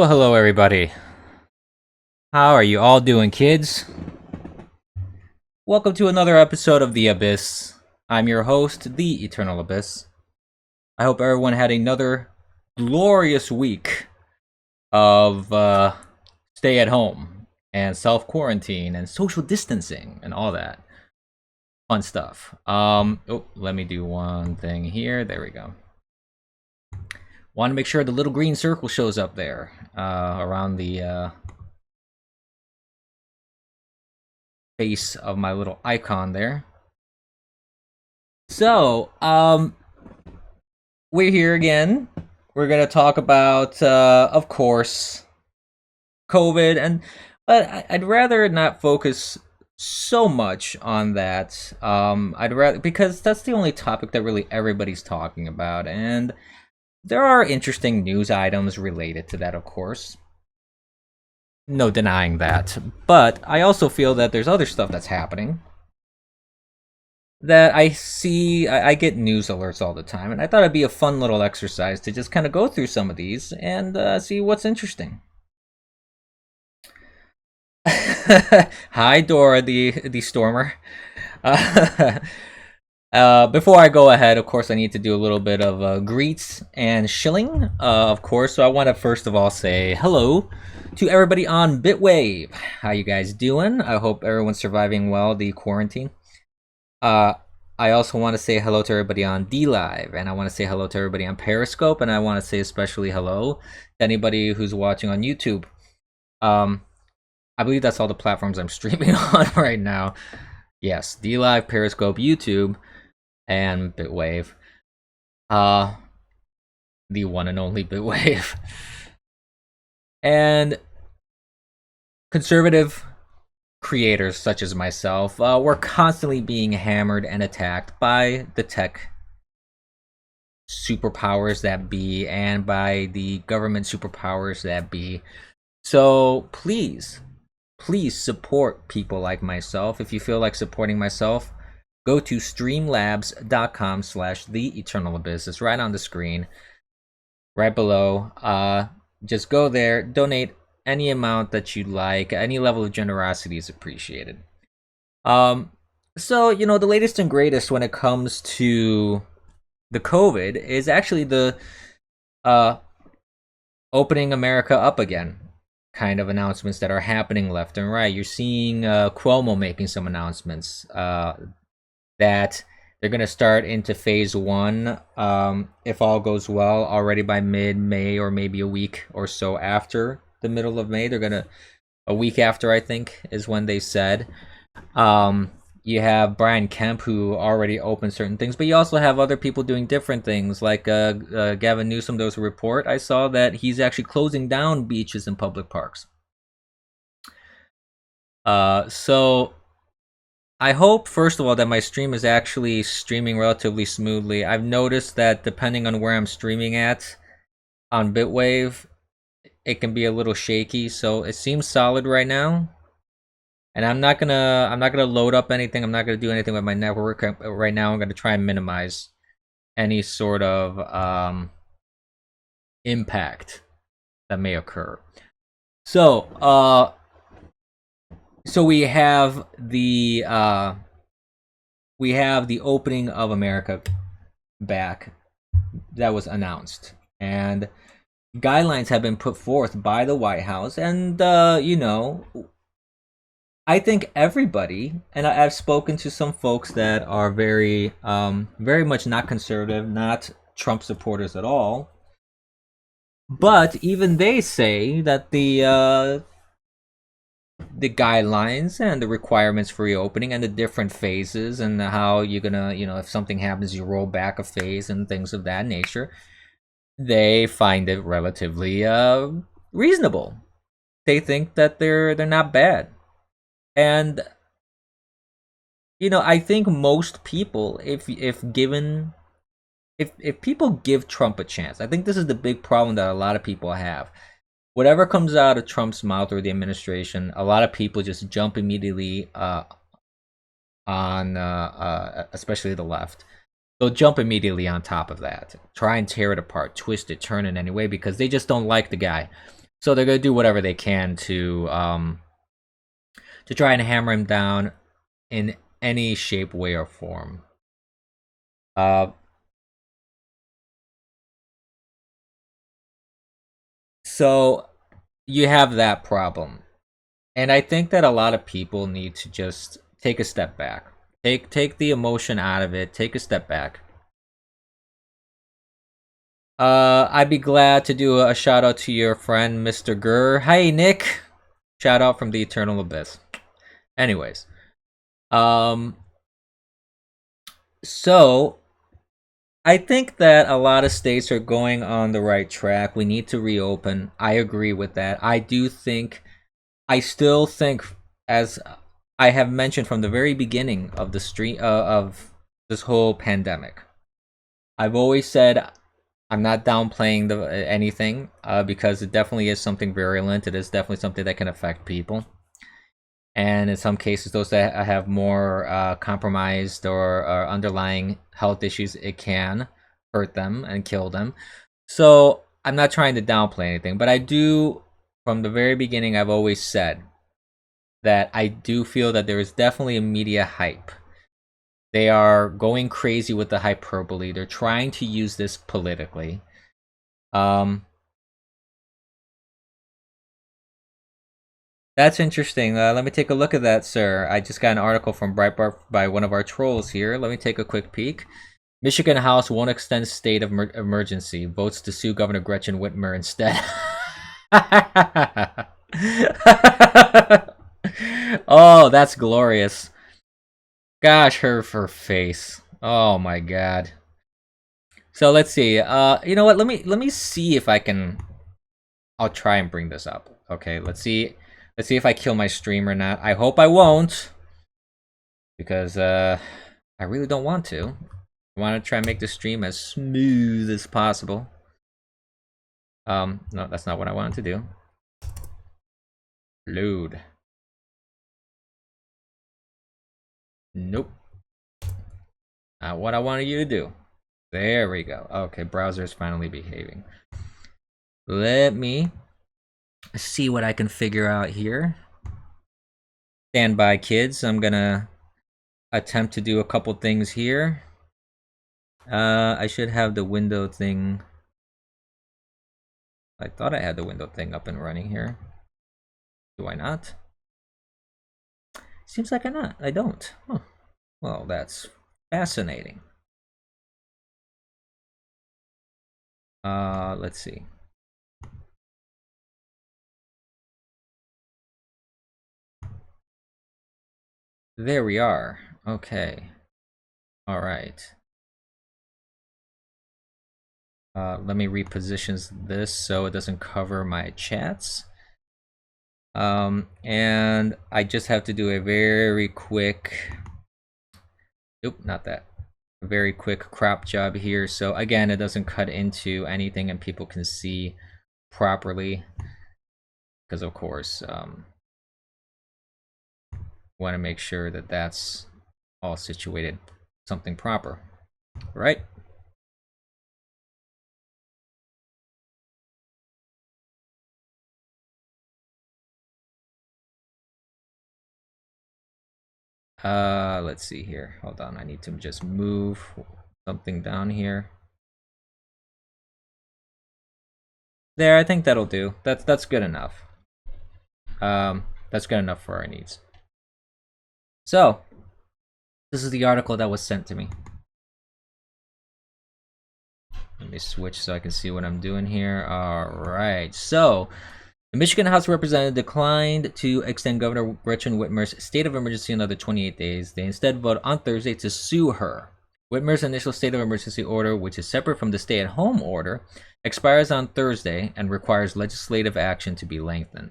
Well, hello, everybody. How are you all doing, kids? Welcome to another episode of The Abyss. I'm your host, The Eternal Abyss. I hope everyone had another glorious week of stay at home and self quarantine and social distancing and all that fun stuff. Let me do one thing here. There we go. Want to make sure the little green circle shows up there around the face of my little icon there. So, we're here again. We're gonna talk about, of course, COVID, but I'd rather not focus so much on that. I'd rather because that's the only topic that really everybody's talking about, and there are interesting news items related to that, of course. No denying that, but I also feel that there's other stuff that's happening that I see. I get news alerts all the time, and I thought it'd be a fun little exercise to just kind of go through some of these and see what's interesting. Hi, Dora, the Stormer. Before I go ahead, of course, I need to do a little bit of greets and shilling, of course. So I want to first of all say hello to everybody on Bitwave. How you guys doing? I hope everyone's surviving well the quarantine. I also want to say hello to everybody on DLive, and I want to say hello to everybody on Periscope, and I want to say especially hello to anybody who's watching on YouTube. I believe that's all the platforms I'm streaming on right now. Yes, DLive, Periscope, YouTube, and Bitwave. The one and only Bitwave. And conservative creators such as myself, we're constantly being hammered and attacked by the tech superpowers that be and by the government superpowers that be. So please support people like myself. If you feel like supporting myself, go to streamlabs.com/theeternalabyss. It's right on the screen, right below. Just go there, donate any amount that you like. Any level of generosity is appreciated. So the latest and greatest when it comes to the COVID is actually the opening America up again kind of announcements that are happening left and right. You're seeing Cuomo making some announcements that they're going to start into phase one, if all goes well, already by mid-May or maybe a week or so after the middle of May. They're going to, a week after, I think, is when they said. You have Brian Kemp, who already opened certain things, but you also have other people doing different things, like Gavin Newsom. There was a report I saw that he's actually closing down beaches and public parks. So I hope, first of all, that my stream is actually streaming relatively smoothly. I've noticed that depending on where I'm streaming at on Bitwave, it can be a little shaky, so it seems solid right now. And I'm not gonna load up anything. I'm not gonna do anything with my network right now. I'm gonna try and minimize any sort of impact that may occur. So we have the opening of America back that was announced, and guidelines have been put forth by the White House, and I think everybody, and I've spoken to some folks that are very much not conservative, not Trump supporters at all, but even they say that the guidelines and the requirements for reopening and the different phases and how you're gonna, if something happens, you roll back a phase and things of that nature, they find it relatively reasonable. They think that they're not bad. And I think most people, if people give Trump a chance, I think this is the big problem that a lot of people have. Whatever comes out of Trump's mouth or the administration, a lot of people just jump immediately on, especially the left. They'll jump immediately on top of that, try and tear it apart, twist it, turn it anyway, because they just don't like the guy. So they're gonna do whatever they can to try and hammer him down in any shape, way, or form. Uh, so you have that problem, and I think that a lot of people need to just take a step back, take the emotion out of it, take a step back. I'd be glad to do a shout out to your friend Mr. Gurr. Hi Nick, shout out from the Eternal Abyss. Anyways, um, so I think that a lot of states are going on the right track. We need to reopen. I agree with that. I still think, as I have mentioned from the very beginning of the stream of this whole pandemic, I've always said I'm not downplaying anything because it definitely is something virulent. It is definitely something that can affect people, and in some cases, those that have more compromised or underlying health issues, it can hurt them and kill them. So I'm not trying to downplay anything, but I do. From the very beginning, I've always said that I do feel that there is definitely a media hype. They are going crazy with the hyperbole. They're trying to use this politically. That's interesting. Let me take a look at that, sir. I just got an article from Breitbart by one of our trolls here. Let me take a quick peek. Michigan House won't extend state of emergency. Votes to sue Governor Gretchen Whitmer instead. Oh, that's glorious. Gosh, her face. Oh my god. So let's see. You know what? Let me see if I can. I'll try and bring this up. Okay, let's see. Let's see if I kill my stream or not. I hope I won't, because I really don't want to. I want to try and make the stream as smooth as possible. No, that's not what I wanted to do. Load. Nope. Not what I wanted you to do. There we go. Okay, browser's finally behaving. Let me see what I can figure out here. Stand by, kids. I'm gonna attempt to do a couple things here. I should have the window thing. I thought I had the window thing up and running here. Do I not? Seems like I don't. Huh. Well, that's fascinating. Let's see. There we are. Okay. All right. Let me reposition this so it doesn't cover my chats. And I just have to do a very quick. Nope, not that. A very quick crop job here. So again, it doesn't cut into anything and people can see properly. Because of course, want to make sure that that's all situated something proper, right? Let's see here. Hold on, I need to just move something down here. There, I think that'll do. That's good enough. That's good enough for our needs. So, this is the article that was sent to me. Let me switch so I can see what I'm doing here. All right. So, the Michigan House of Representatives declined to extend Governor Gretchen Whitmer's state of emergency another 28 days. They instead voted on Thursday to sue her. Whitmer's initial state of emergency order, which is separate from the stay-at-home order, expires on Thursday and requires legislative action to be lengthened.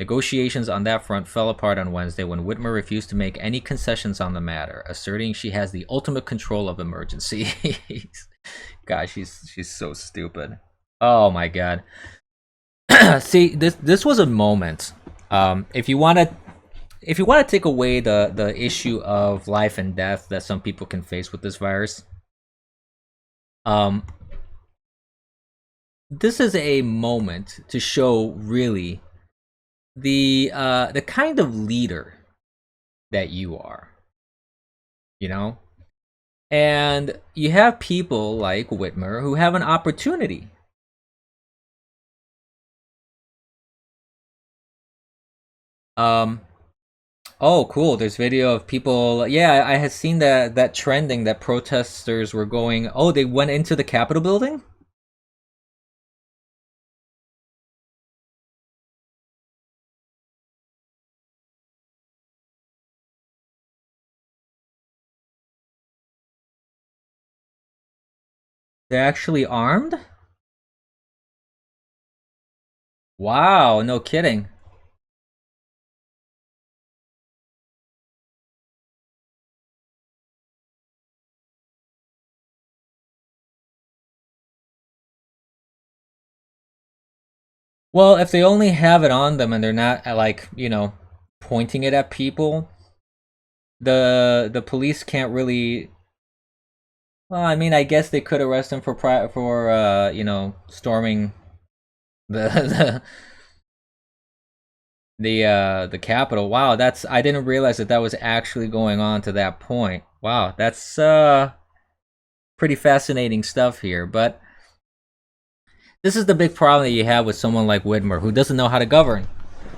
Negotiations on that front fell apart on Wednesday when Whitmer refused to make any concessions on the matter, asserting she has the ultimate control of emergencies. Gosh, she's so stupid. Oh my god. See, this was a moment. If you want to take away the issue of life and death that some people can face with this virus, this is a moment to show really the kind of leader that you are, you know? And you have people like Whitmer who have an opportunity. Um, oh, cool. There's video of people. Yeah, I had seen that trending that protesters were going. Oh, they went into the Capitol building? They're actually armed? Wow, no kidding. Well, if they only have it on them and they're not like, pointing it at people, the police can't really. Well, I mean, I guess they could arrest him for storming the the Capitol. Wow, that's I didn't realize that was actually going on to that point. Wow, that's pretty fascinating stuff here. But this is the big problem that you have with someone like Whitmer, who doesn't know how to govern.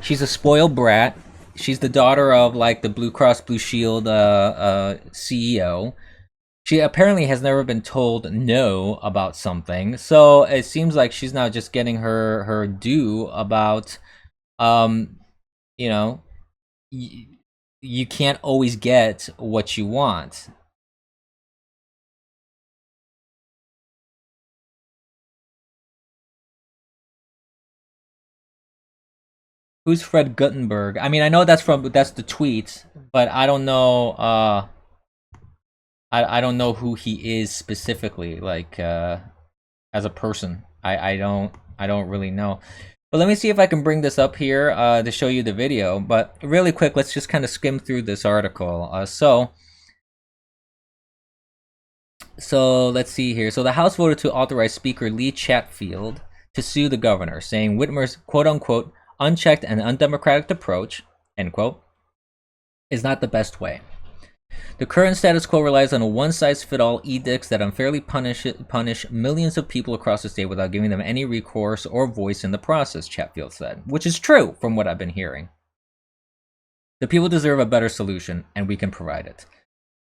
She's a spoiled brat. She's the daughter of like the Blue Cross Blue Shield CEO. She apparently has never been told no about something, so it seems like she's now just getting her due about, um, you know, you can't always get what you want. Who's Fred Guttenberg? I mean, I know that's the tweet, but I don't know. I don't know who he is specifically, like as a person. I don't really know. But let me see if I can bring this up here to show you the video. But really quick, let's just kind of skim through this article. So let's see here. So the House voted to authorize Speaker Lee Chatfield to sue the governor, saying Whitmer's quote unquote unchecked and undemocratic approach, end quote, is not the best way. The current status quo relies on a one-size-fits-all edicts that unfairly punish millions of people across the state without giving them any recourse or voice in the process, Chatfield said, which is true from what I've been hearing. The people deserve a better solution, and we can provide it.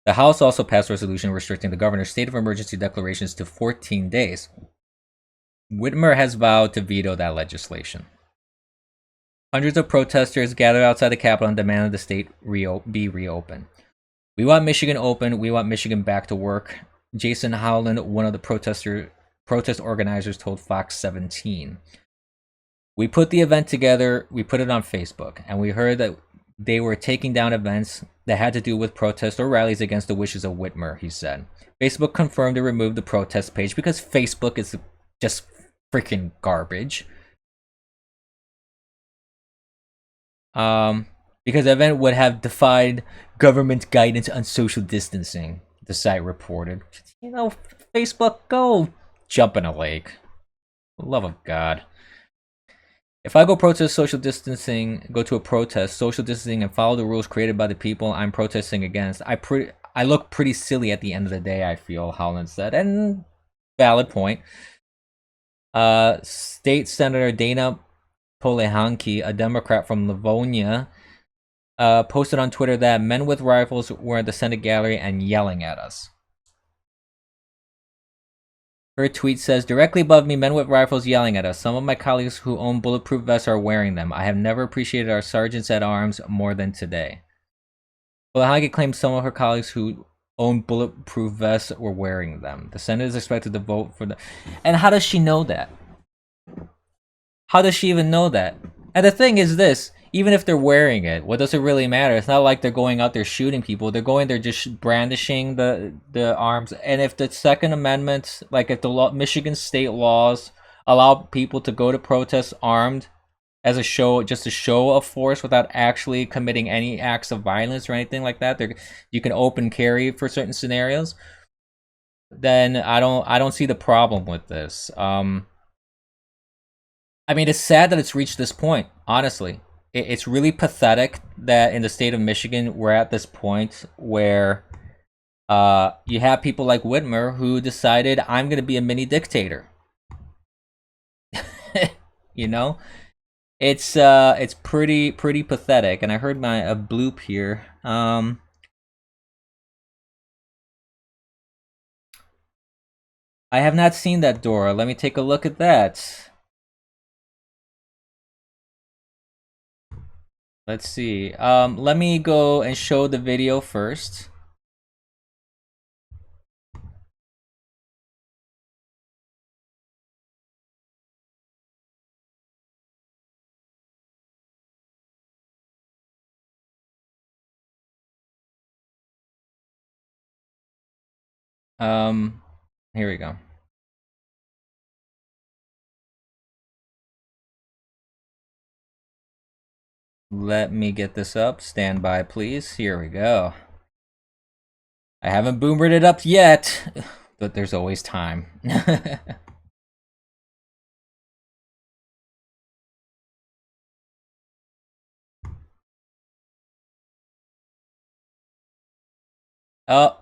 The House also passed a resolution restricting the governor's state of emergency declarations to 14 days. Whitmer has vowed to veto that legislation. Hundreds of protesters gathered outside the Capitol and demanded the state be reopened. We want Michigan open. We want Michigan back to work. Jason Howland, one of the protest organizers, told Fox 17. We put the event together. We put it on Facebook, and we heard that they were taking down events that had to do with protests or rallies against the wishes of Whitmer, he said. Facebook confirmed to remove the protest page because Facebook is just freaking garbage. Because the event would have defied government guidance on social distancing, the site reported. Facebook, go jump in a lake. For the love of God. If I go protest social distancing, go to a protest, social distancing, and follow the rules created by the people I'm protesting against, I look pretty silly at the end of the day, I feel, Howland said. And valid point. State Senator Dana Polehanki, a Democrat from Livonia, posted on Twitter that men with rifles were at the Senate gallery and yelling at us. Her tweet says, directly above me, men with rifles yelling at us. Some of my colleagues who own bulletproof vests are wearing them. I have never appreciated our sergeants at arms more than today. Polehanki claims some of her colleagues who own bulletproof vests were wearing them. The Senate is expected to vote for the... And how does she know that? How does she even know that? And the thing is this, even if they're wearing it, what does it really matter? It's not like they're going out there shooting people. They're going there just brandishing the arms. And if the Second Amendment, like if the Michigan state laws allow people to go to protests armed as a show, just a show of force without actually committing any acts of violence or anything like that, you can open carry for certain scenarios. Then I don't see the problem with this. I mean, it's sad that it's reached this point, honestly. It's really pathetic that in the state of Michigan, we're at this point where you have people like Whitmer who decided, I'm going to be a mini dictator. You know? It's pretty pathetic. And I heard a bloop here. I have not seen that, Dora. Let me take a look at that. Let's see. Let me go and show the video first. Here we go. Let me get this up. Stand by, please. Here we go. I haven't boomered it up yet, but there's always time. Oh,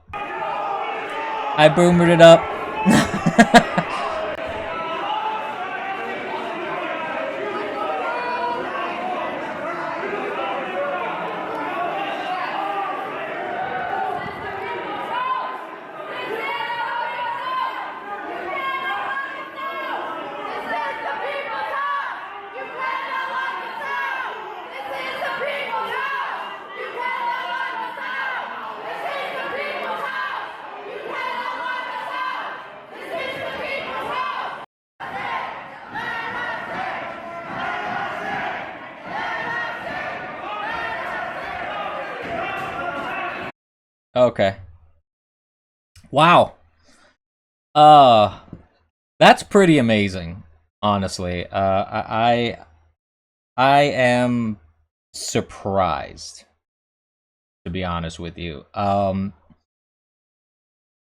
I boomered it up. Okay. Wow. Uh, that's pretty amazing, honestly. I am surprised, to be honest with you.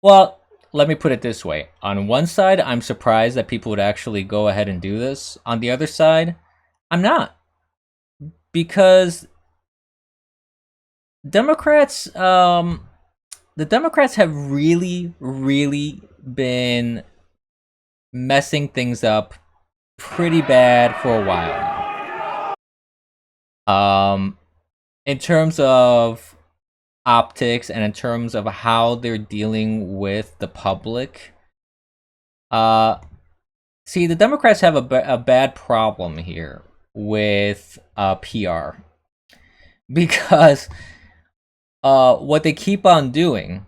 Well, let me put it this way. On one side, I'm surprised that people would actually go ahead and do this. On the other side, I'm not. Because Democrats, the Democrats have really been messing things up pretty bad for a while now. In terms of optics and in terms of how they're dealing with the public, see, the Democrats have a bad problem here with PR because what they keep on doing.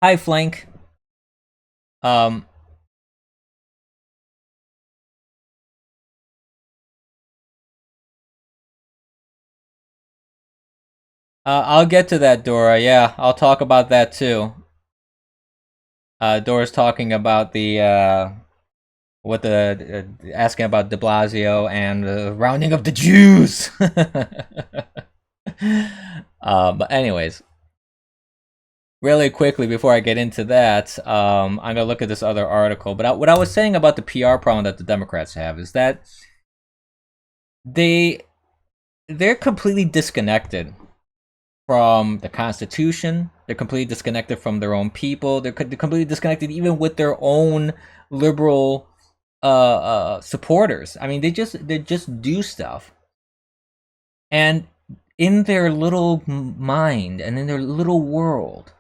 Hi, Flank. I'll get to that, Dora. Yeah, I'll talk about that too. Dora's talking about the what the asking about De Blasio and rounding up the Jews. But anyways, really quickly before I get into that, I'm gonna look at this other article. But what I was saying about the PR problem that the Democrats have is that they're completely disconnected from the Constitution. They're completely disconnected from their own people. They're completely disconnected even with their own liberal supporters. I mean, they just do stuff, and in their little mind and in their little world,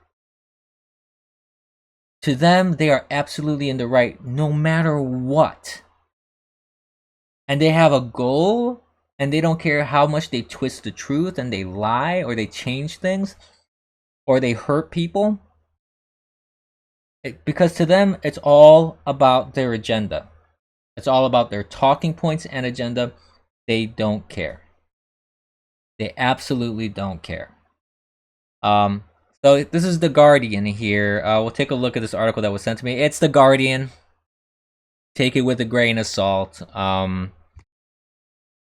to them they are absolutely in the right, no matter what. And they have a goal, and they don't care how much they twist the truth and they lie or they change things or they hurt people. Because to them, it's all about their agenda. It's all about their talking points and agenda. They don't care. They absolutely don't care. So this is The Guardian here. We'll take a look at this article that was sent to me. It's The Guardian. Take it with a grain of salt.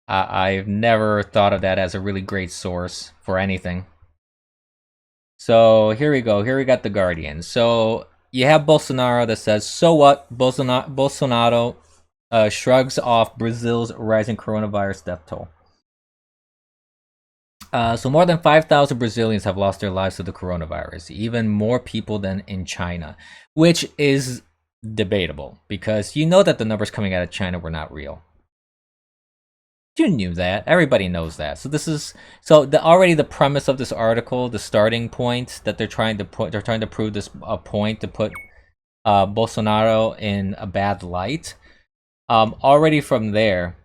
I've never thought of that as a really great source for anything. So here we go. Here we got The Guardian. So you have Bolsonaro that says, "So what?" Bolsonaro shrugs off Brazil's rising coronavirus death toll. So more than 5,000 Brazilians have lost their lives to the coronavirus, even more people than in China, which is debatable because you know that the numbers coming out of China were not real. You knew that. Everybody knows that. So this is already the premise of this article, the starting point that they're trying to put. They're trying to prove this a point to put Bolsonaro in a bad light. Already from there.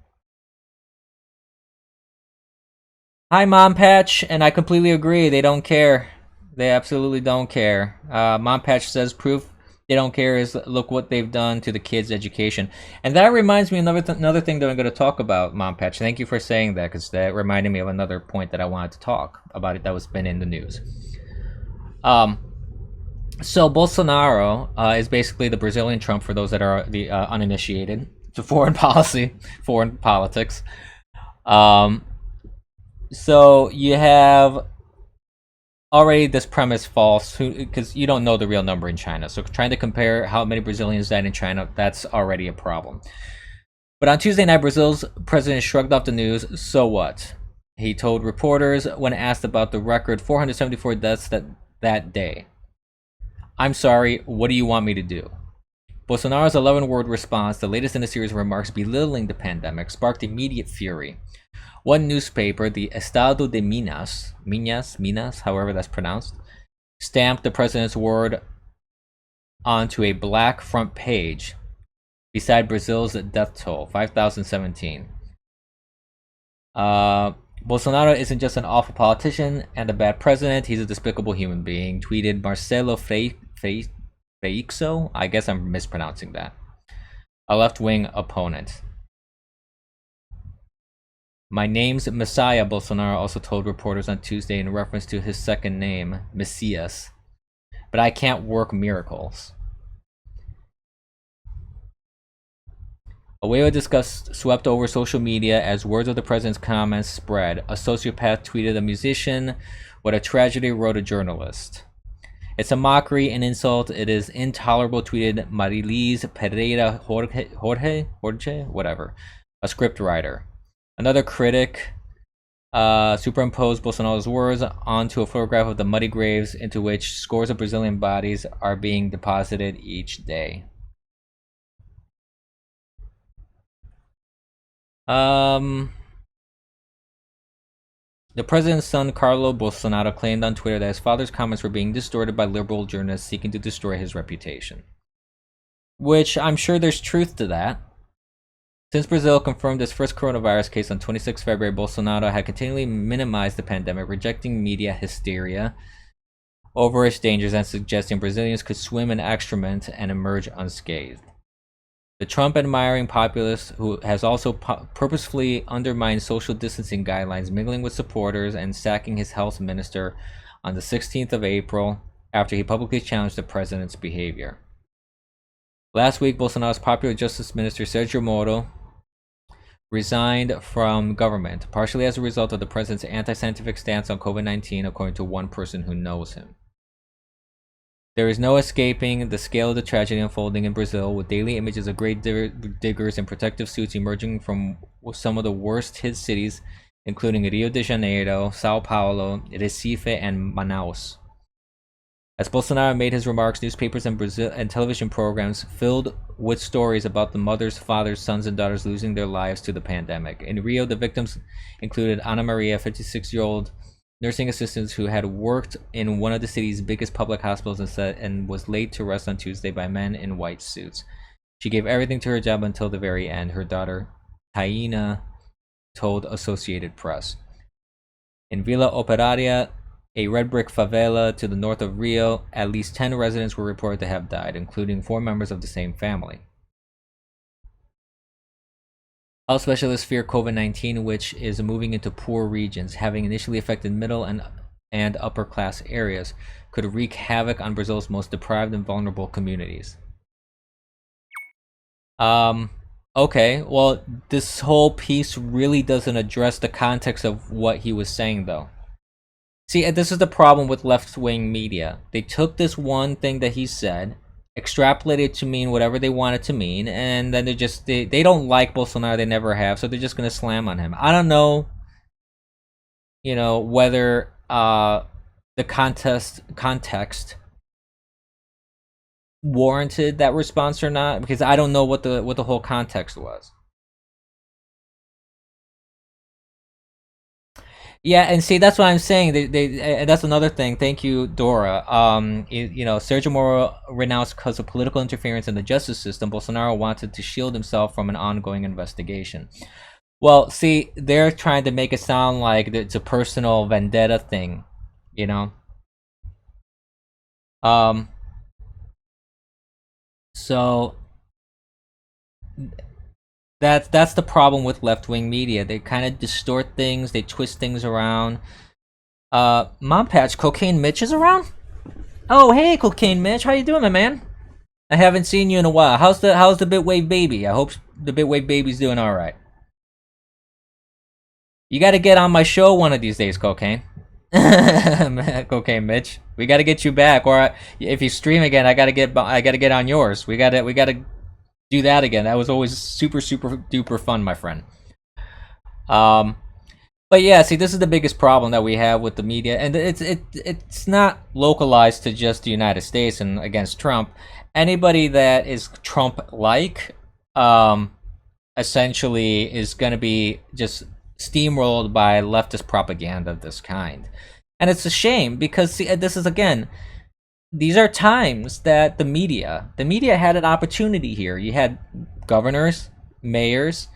Hi, Mom Patch, and I completely agree. They don't care. They absolutely don't care. Mom Patch says proof they don't care is look what they've done to the kids' education. And that reminds me another thing that I'm going to talk about, Mom Patch. Thank you for saying that because that reminded me of another point that I wanted to talk about it that was been in the news. So Bolsonaro is basically the Brazilian Trump for those that are the uninitiated to foreign policy, foreign politics. So you have already this premise false because you don't know the real number in China. So trying to compare how many Brazilians died in China, that's already a problem. But on Tuesday night, Brazil's president shrugged off the news. So what? He told reporters when asked about the record 474 deaths that day. I'm sorry, what do you want me to do? Bolsonaro's 11-word response, the latest in a series of remarks belittling the pandemic, sparked immediate fury. One newspaper, the Estado de Minas, however that's pronounced, stamped the president's word onto a black front page beside Brazil's death toll, 5,017. Bolsonaro isn't just an awful politician and a bad president, he's a despicable human being, tweeted Marcelo Freixo, I guess I'm mispronouncing that, a left-wing opponent. My name's Messiah, Bolsonaro also told reporters on Tuesday in reference to his second name, Messias. But I can't work miracles. A wave of disgust swept over social media as words of the president's comments spread. A sociopath tweeted a musician, what a tragedy, wrote a journalist. It's a mockery, an insult, it is intolerable, tweeted Marilis Pereira Jorge, whatever, a scriptwriter. Another critic superimposed Bolsonaro's words onto a photograph of the muddy graves into which scores of Brazilian bodies are being deposited each day. The president's son, Carlo Bolsonaro, claimed on Twitter that his father's comments were being distorted by liberal journalists seeking to destroy his reputation. Which I'm sure there's truth to that. Since Brazil confirmed its first coronavirus case on 26 February, Bolsonaro had continually minimized the pandemic, rejecting media hysteria over its dangers and suggesting Brazilians could swim in excrement and emerge unscathed. The Trump-admiring populace, who has also purposefully undermined social distancing guidelines, mingling with supporters and sacking his health minister on the 16th of April after he publicly challenged the president's behavior. Last week, Bolsonaro's popular Justice Minister Sergio Moro resigned from government, partially as a result of the president's anti-scientific stance on COVID-19, according to one person who knows him. There is no escaping the scale of the tragedy unfolding in Brazil, with daily images of grave diggers in protective suits emerging from some of the worst-hit cities, including Rio de Janeiro, Sao Paulo, Recife, and Manaus. As Bolsonaro made his remarks, newspapers and television programs filled with stories about the mothers, fathers, sons, and daughters losing their lives to the pandemic. In Rio, the victims included Ana Maria, a 56-year-old nursing assistant who had worked in one of the city's biggest public hospitals and was laid to rest on Tuesday by men in white suits. She gave everything to her job until the very end, her daughter, Taina, told Associated Press. In Vila Operaria, a red brick favela to the north of Rio, at least 10 residents were reported to have died, including 4 members of the same family. Health specialists fear COVID-19, which is moving into poor regions, having initially affected middle and upper class areas, could wreak havoc on Brazil's most deprived and vulnerable communities. Okay, well, this whole piece really doesn't address the context of what he was saying, though. See, this is the problem with left-wing media. They took this one thing that he said extrapolate it to mean whatever they want it to mean, and then they don't like Bolsonaro, they never have, so they're just gonna slam on him. I don't know, whether the context warranted that response or not, because I don't know what the whole context was. Yeah, and see, that's what I'm saying. And that's another thing. Thank you, Dora. Sergio Moro renounced because of political interference in the justice system. Bolsonaro wanted to shield himself from an ongoing investigation. Well, see, they're trying to make it sound like it's a personal vendetta thing, you know. Um. So that's the problem with left wing media. They kind of distort things. They twist things around. Mom Patch, Cocaine Mitch is around. Oh, hey, Cocaine Mitch, how you doing, my man? I haven't seen you in a while. How's the Bitwave baby? I hope the Bitwave baby's doing all right. You got to get on my show one of these days, Cocaine. Cocaine Mitch, we got to get you back. Or if you stream again, I got to get on yours. We got to do that again. That was always super duper fun, my friend. But yeah, see, this is the biggest problem that we have with the media, and it's not localized to just the United States and against Trump. Anybody that is Trump-like, essentially, is going to be just steamrolled by leftist propaganda of this kind, and it's a shame because see, this is again. These are times that the media had an opportunity here. You had governors, mayors,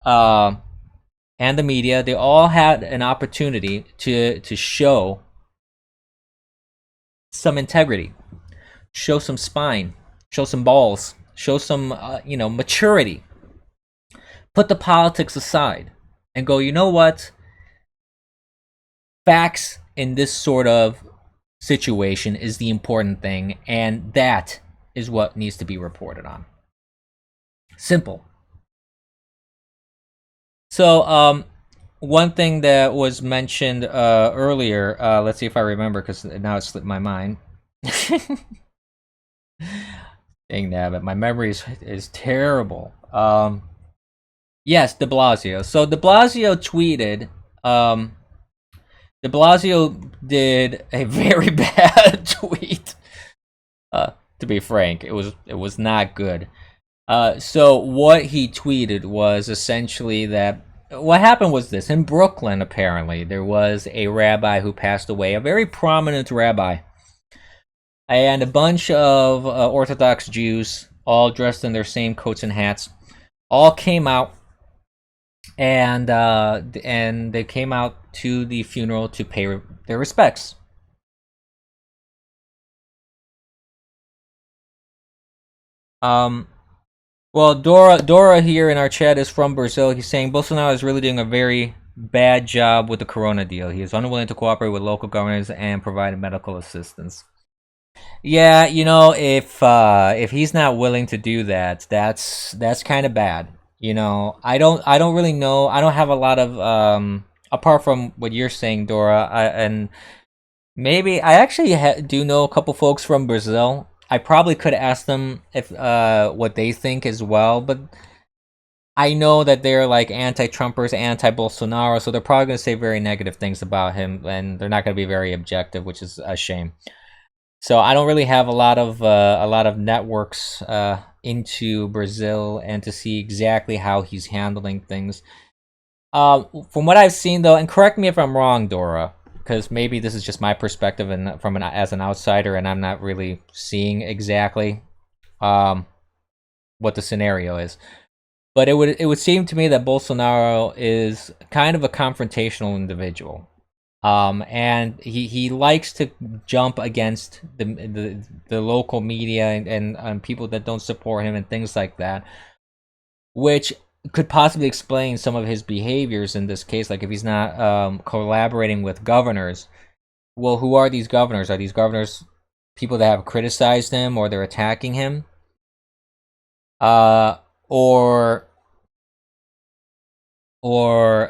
and the media. They all had an opportunity to show some integrity, show some spine, show some balls, show some maturity. Put the politics aside and go, you know what? Facts in this sort of situation is the important thing, and that is what needs to be reported on. Simple. So, one thing that was mentioned earlier, let's see if I remember, because now it slipped my mind. Dang nabbit, my memory is terrible. Yes, de Blasio. So de Blasio tweeted, de Blasio did a very bad tweet. To be frank, it was not good. So what he tweeted was essentially that what happened was this: in Brooklyn, apparently there was a rabbi who passed away, a very prominent rabbi, and a bunch of Orthodox Jews, all dressed in their same coats and hats, all came out, and they came out to the funeral to pay their respects. Well, Dora here in our chat is from Brazil. He's saying Bolsonaro is really doing a very bad job with the Corona deal. He is unwilling to cooperate with local governments and provide medical assistance. Yeah, if he's not willing to do that, that's kind of bad. I don't really know. I don't have a lot of apart from what you're saying, Dora. And maybe I actually do know a couple folks from Brazil. I probably could ask them if what they think as well, but I know that they're like anti-Trumpers, anti-Bolsonaro, so they're probably going to say very negative things about him, and they're not going to be very objective, which is a shame. So I don't really have a lot of networks into Brazil and to see exactly how he's handling things. From what I've seen, though, and correct me if I'm wrong, Dora, because maybe this is just my perspective and as an outsider, and I'm not really seeing exactly what the scenario is. But it would seem to me that Bolsonaro is kind of a confrontational individual, and he likes to jump against the local media and people that don't support him and things like that, which could possibly explain some of his behaviors in this case. Like if he's not collaborating with governors, well, who are these governors? Are these governors people that have criticized him or they're attacking him? Or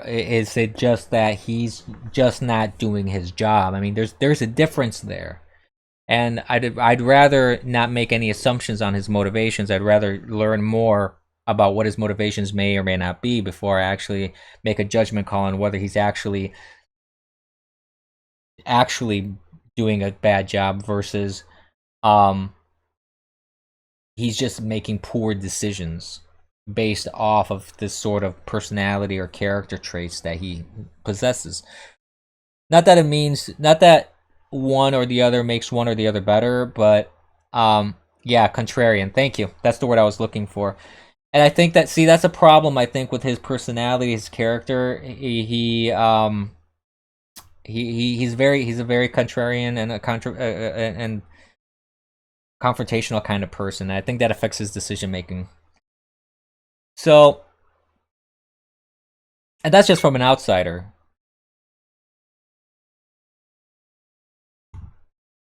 is it just that he's just not doing his job? I mean, there's a difference there. And I'd rather not make any assumptions on his motivations. I'd rather learn more about what his motivations may or may not be before I actually make a judgment call on whether he's actually doing a bad job versus um he's just making poor decisions based off of this sort of personality or character traits that he possesses. Not that one or the other makes one or the other better, but yeah, contrarian. Thank you. That's the word I was looking for. And I think that, see, that's a problem I think with his personality, his character. He's a very contrarian and and confrontational kind of person. I think that affects his decision making. So, and that's just from an outsider.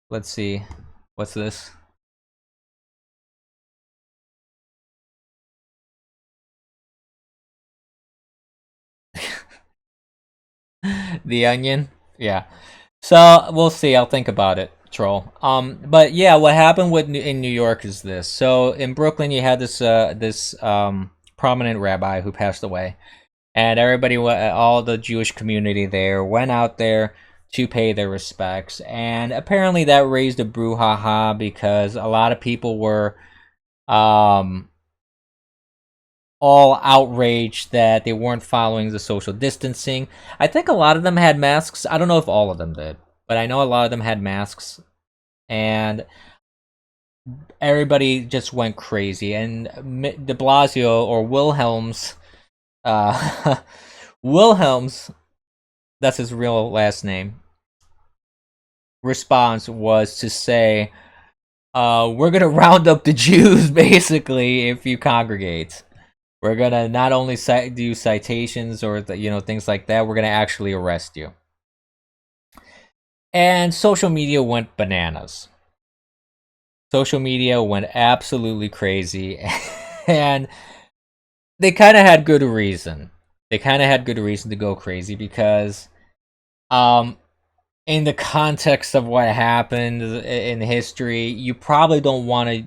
Let's see. What's this? The Onion? Yeah. So, we'll see. I'll think about it, troll. But yeah, what happened in New York is this. So, in Brooklyn you had this prominent rabbi who passed away. And everybody, all the Jewish community there, went out there to pay their respects. And apparently that raised a brouhaha because a lot of people were um, all outraged that they weren't following the social distancing. I think a lot of them had masks. I don't know if all of them did, but I know a lot of them had masks. And everybody just went crazy. And de Blasio, or Wilhelms, Wilhelms, that's his real last name, response was to say, we're gonna round up the Jews basically if you congregate. We're gonna not only do citations or things like that. We're gonna actually arrest you. And social media went bananas. Social media went absolutely crazy, and they kind of had good reason. They kind of had good reason to go crazy because, in the context of what happened in history, you probably don't want to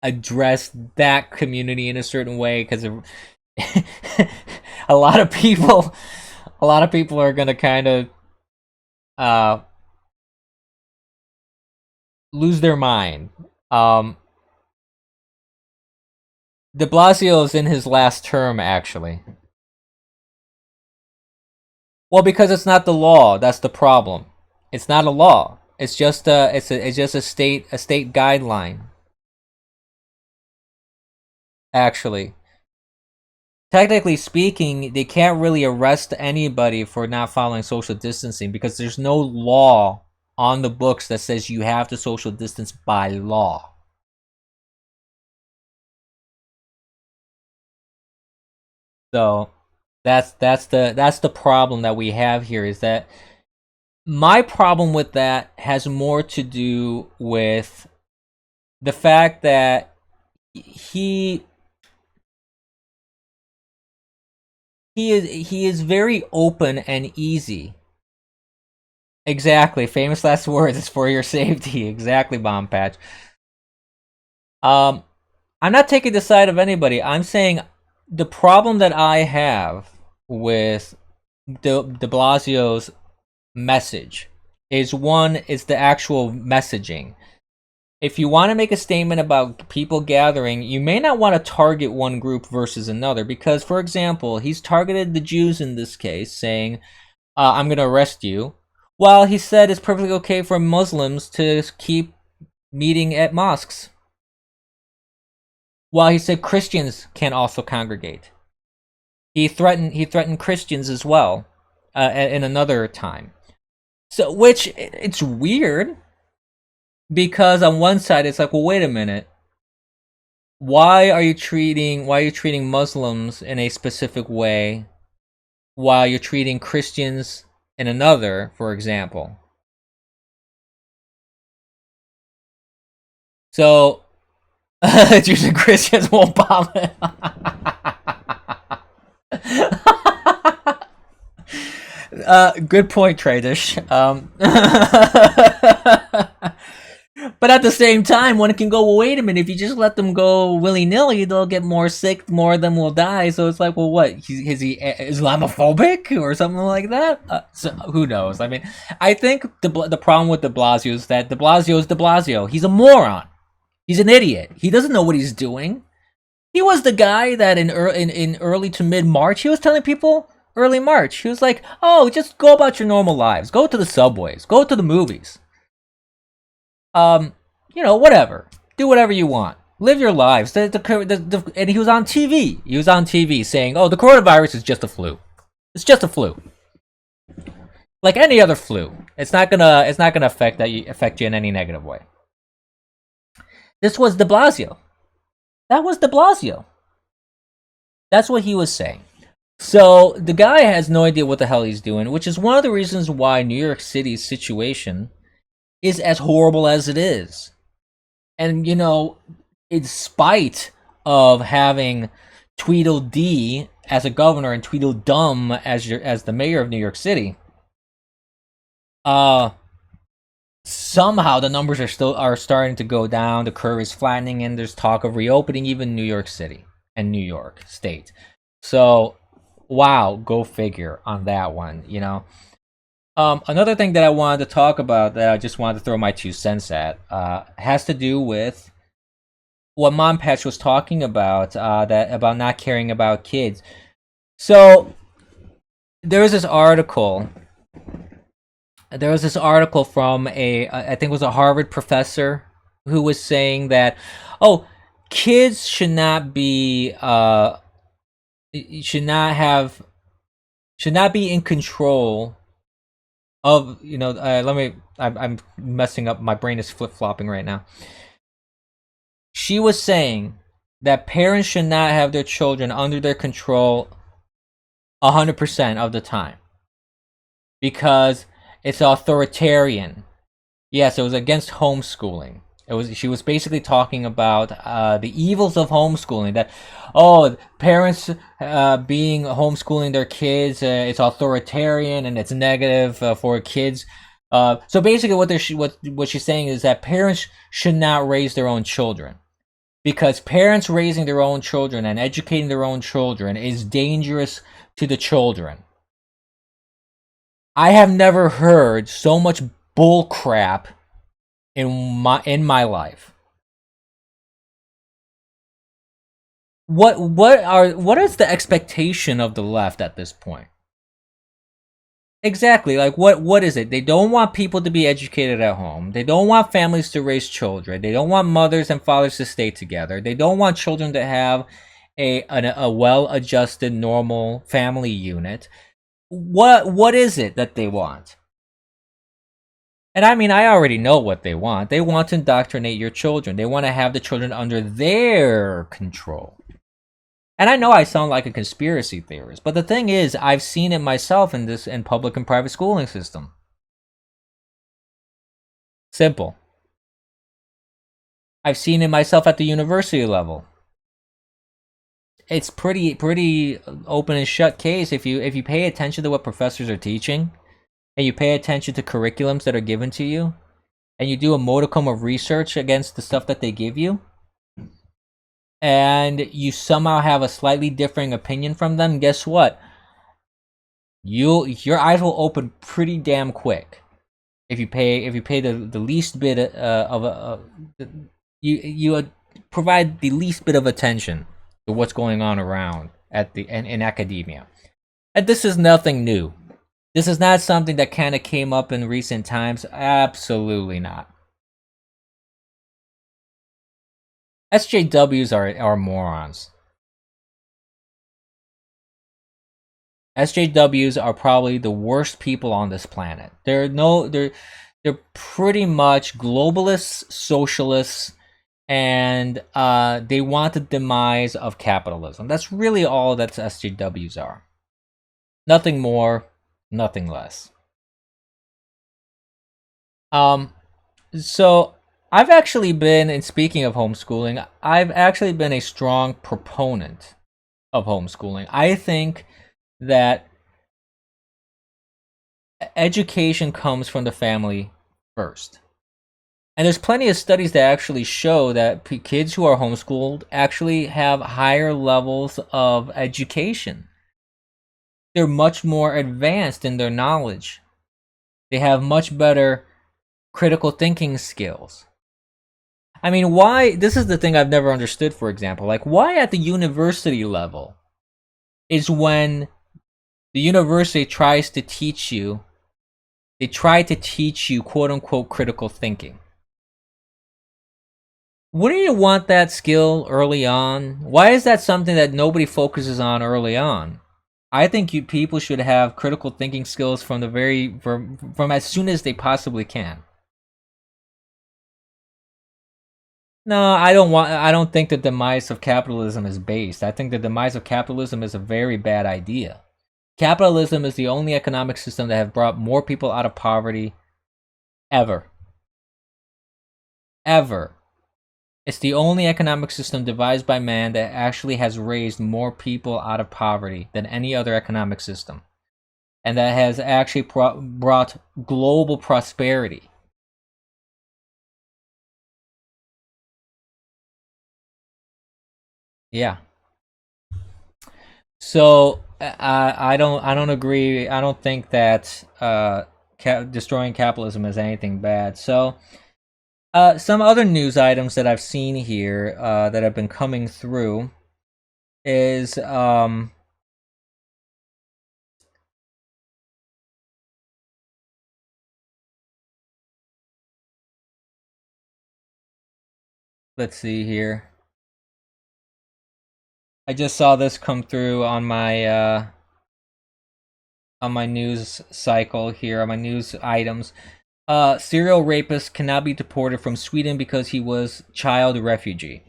address that community in a certain way because a lot of people are gonna kind of lose their mind. De Blasio is in his last term, actually. Well, because it's not the law. That's the problem. It's not a law. It's just a state guideline. Actually, technically speaking, they can't really arrest anybody for not following social distancing because there's no law on the books that says you have to social distance by law. So that's the problem that we have here, is that my problem with that has more to do with the fact that he is very open and easy. Exactly. Famous last words. It's for your safety. Exactly, Bomb Patch. I'm not taking the side of anybody. I'm saying the problem that I have with de Blasio's message is, one, is the actual messaging. If you want to make a statement about people gathering, you may not want to target one group versus another because, for example, he's targeted the Jews in this case, saying, I'm going to arrest you, while he said it's perfectly okay for Muslims to keep meeting at mosques. While he said Christians can also congregate. He threatened Christians as well in another time. So, which, it's weird because on one side it's like, well, wait a minute. Why are you treating Muslims in a specific way while you're treating Christians in another, for example? So Jews and Christians won't bomb it. Good point, Tradish. But at the same time, one can go, well, wait a minute. If you just let them go willy nilly, they'll get more sick. More of them will die. So it's like, well, what? Is he Islamophobic or something like that? So who knows? I mean, I think the problem with De Blasio is that De Blasio is De Blasio. He's a moron. He's an idiot. He doesn't know what he's doing. He was the guy that in early to mid March, he was telling people early March. He was like, "Oh, just go about your normal lives. Go to the subways. Go to the movies. Whatever. Do whatever you want. Live your lives." And he was on TV. He was on TV saying, "Oh, the coronavirus is just a flu. It's just a flu, like any other flu. It's not gonna affect you in any negative way." This was De Blasio. That was De Blasio. That's what he was saying. So the guy has no idea what the hell he's doing, which is one of the reasons why New York City's situation is as horrible as it is. And in spite of having Tweedledee as a governor and Tweedledum as the mayor of New York City, somehow the numbers are starting to go down. The curve is flattening, and there's talk of reopening even New York City and New York State. So, wow, go figure on that one. Another thing that I wanted to talk about that I just wanted to throw my 2 cents at has to do with what Mom Patch was talking about, about not caring about kids. So there was this article. From I think it was a Harvard professor who was saying that, oh, kids should not be in control of I'm messing up, my brain is flip-flopping right now. She was saying that parents should not have their children under their control 100% of the time because it's authoritarian. Yes, it was against homeschooling. She was basically talking about the evils of homeschooling. That parents being homeschooling their kids, it's authoritarian and it's negative for kids. So basically, what she's saying is that parents should not raise their own children, because parents raising their own children and educating their own children is dangerous to the children. I have never heard so much bull crap in my life. What is the expectation of the left at this point? Exactly, like what is it? They don't want people to be educated at home. They don't want families to raise children. They don't want mothers and fathers to stay together. They don't want children to have a well-adjusted normal family unit. What is it that they want? And I mean, I already know what they want. They want to indoctrinate your children. They want to have the children under their control. And I know I sound like a conspiracy theorist, but the thing is, I've seen it myself in public and private schooling system. Simple. I've seen it myself at the university level. It's pretty open and shut case if you pay attention to what professors are teaching, and you pay attention to curriculums that are given to you, and you do a modicum of research against the stuff that they give you, and you somehow have a slightly differing opinion from them, guess what? Your eyes will open pretty damn quick if you pay the least bit you provide the least bit of attention to what's going on around in academia. And this is nothing new. This is not something that kind of came up in recent times. Absolutely not. SJWs are morons. SJWs are probably the worst people on this planet. They're pretty much globalists, socialists, and they want the demise of capitalism. That's really all that SJWs are. Nothing more, nothing less. So I've actually been, and speaking of homeschooling, I've actually been a strong proponent of homeschooling. I think that education comes from the family first. And there's plenty of studies that actually show that kids who are homeschooled actually have higher levels of education. They're much more advanced in their knowledge. They have much better critical thinking skills. I mean, why? This is the thing I've never understood, for example. Like, why at the university level is when the university tries to teach you, they try to teach you quote unquote critical thinking. Wouldn't you want that skill early on? Why is that something that nobody focuses on early on? I think people should have critical thinking skills from from as soon as they possibly can. No, I don't think the demise of capitalism is based. I think the demise of capitalism is a very bad idea. Capitalism is the only economic system that have brought more people out of poverty ever. Ever. It's the only economic system devised by man that actually has raised more people out of poverty than any other economic system. And that has actually brought global prosperity. Yeah. So I don't agree. I don't think that destroying capitalism is anything bad. So some other news items that I've seen here that have been coming through is let's see here. I just saw this come through on my news cycle here, on my news items. Serial rapist cannot be deported from Sweden because he was child refugee.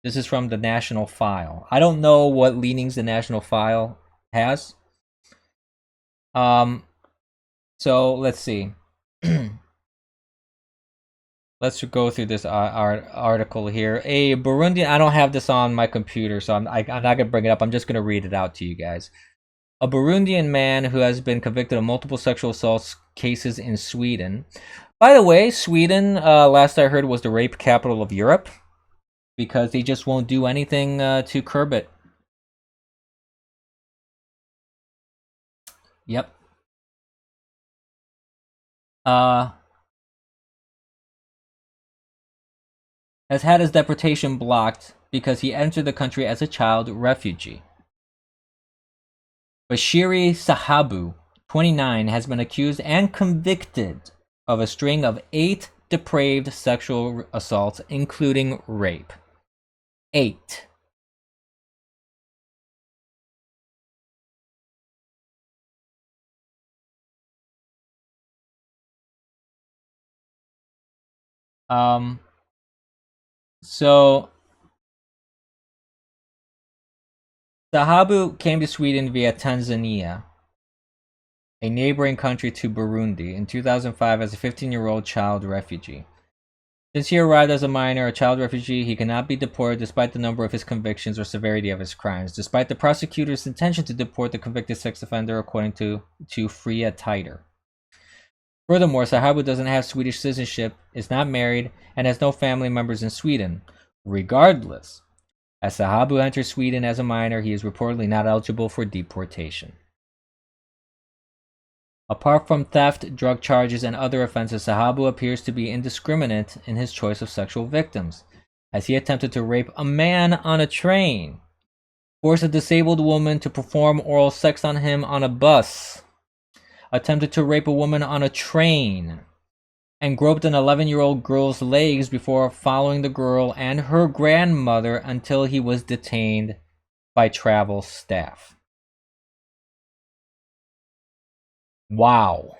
This is from the National File. I don't know what leanings the National File has. Um, so let's see. Let's go through this article here. A Burundian. I don't have this on my computer, so I'm not gonna bring it up. I'm just gonna read it out to you guys. A Burundian man who has been convicted of multiple sexual assault cases in Sweden. By the way, Sweden, last I heard, was the rape capital of Europe because they just won't do anything to curb it. Yep. Uh, has had his deportation blocked because he entered the country as a child refugee. Bashiri Sahabu, 29, has been accused and convicted of a string of 8 depraved sexual assaults, including rape. 8. Um, so Sahabu came to Sweden via Tanzania, a neighboring country to Burundi, in 2005 as a 15-year-old child refugee. Since he arrived as a minor, a child refugee, he cannot be deported despite the number of his convictions or severity of his crimes, despite the prosecutor's intention to deport the convicted sex offender, according to Fria Titer. Furthermore, Sahabu doesn't have Swedish citizenship, is not married, and has no family members in Sweden. Regardless, as Sahabu entered Sweden as a minor, he is reportedly not eligible for deportation. Apart from theft, drug charges, and other offenses, Sahabu appears to be indiscriminate in his choice of sexual victims, as he attempted to rape a man on a train, forced a disabled woman to perform oral sex on him on a bus, attempted to rape a woman on a train, and groped an 11-year-old girl's legs before following the girl and her grandmother until he was detained by travel staff. Wow.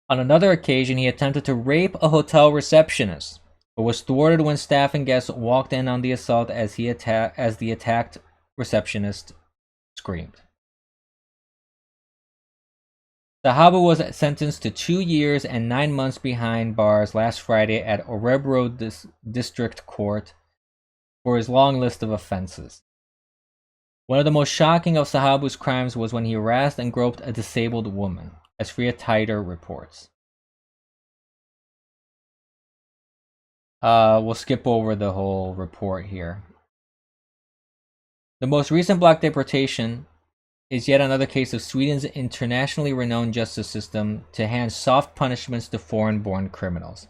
On another occasion, he attempted to rape a hotel receptionist, but was thwarted when staff and guests walked in on the assault as the attacked receptionist screamed. Sahabu was sentenced to 2 years and 9 months behind bars last Friday at Orebro District Court for his long list of offenses. One of the most shocking of Sahabu's crimes was when he harassed and groped a disabled woman, as Fria Titer reports. We'll skip over the whole report here. The most recent block deportation is yet another case of Sweden's internationally renowned justice system to hand soft punishments to foreign-born criminals.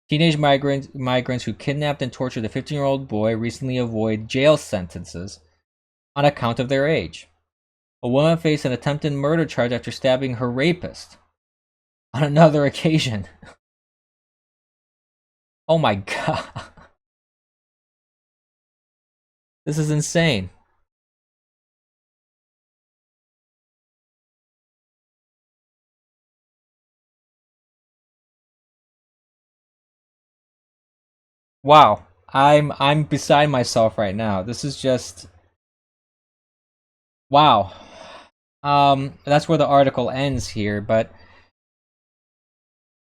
Teenage migrants who kidnapped and tortured a 15-year-old boy recently avoid jail sentences on account of their age. A woman faced an attempted murder charge after stabbing her rapist on another occasion. Oh my god. This is insane. Wow. I'm beside myself right now. This is just wow. That's where the article ends here, but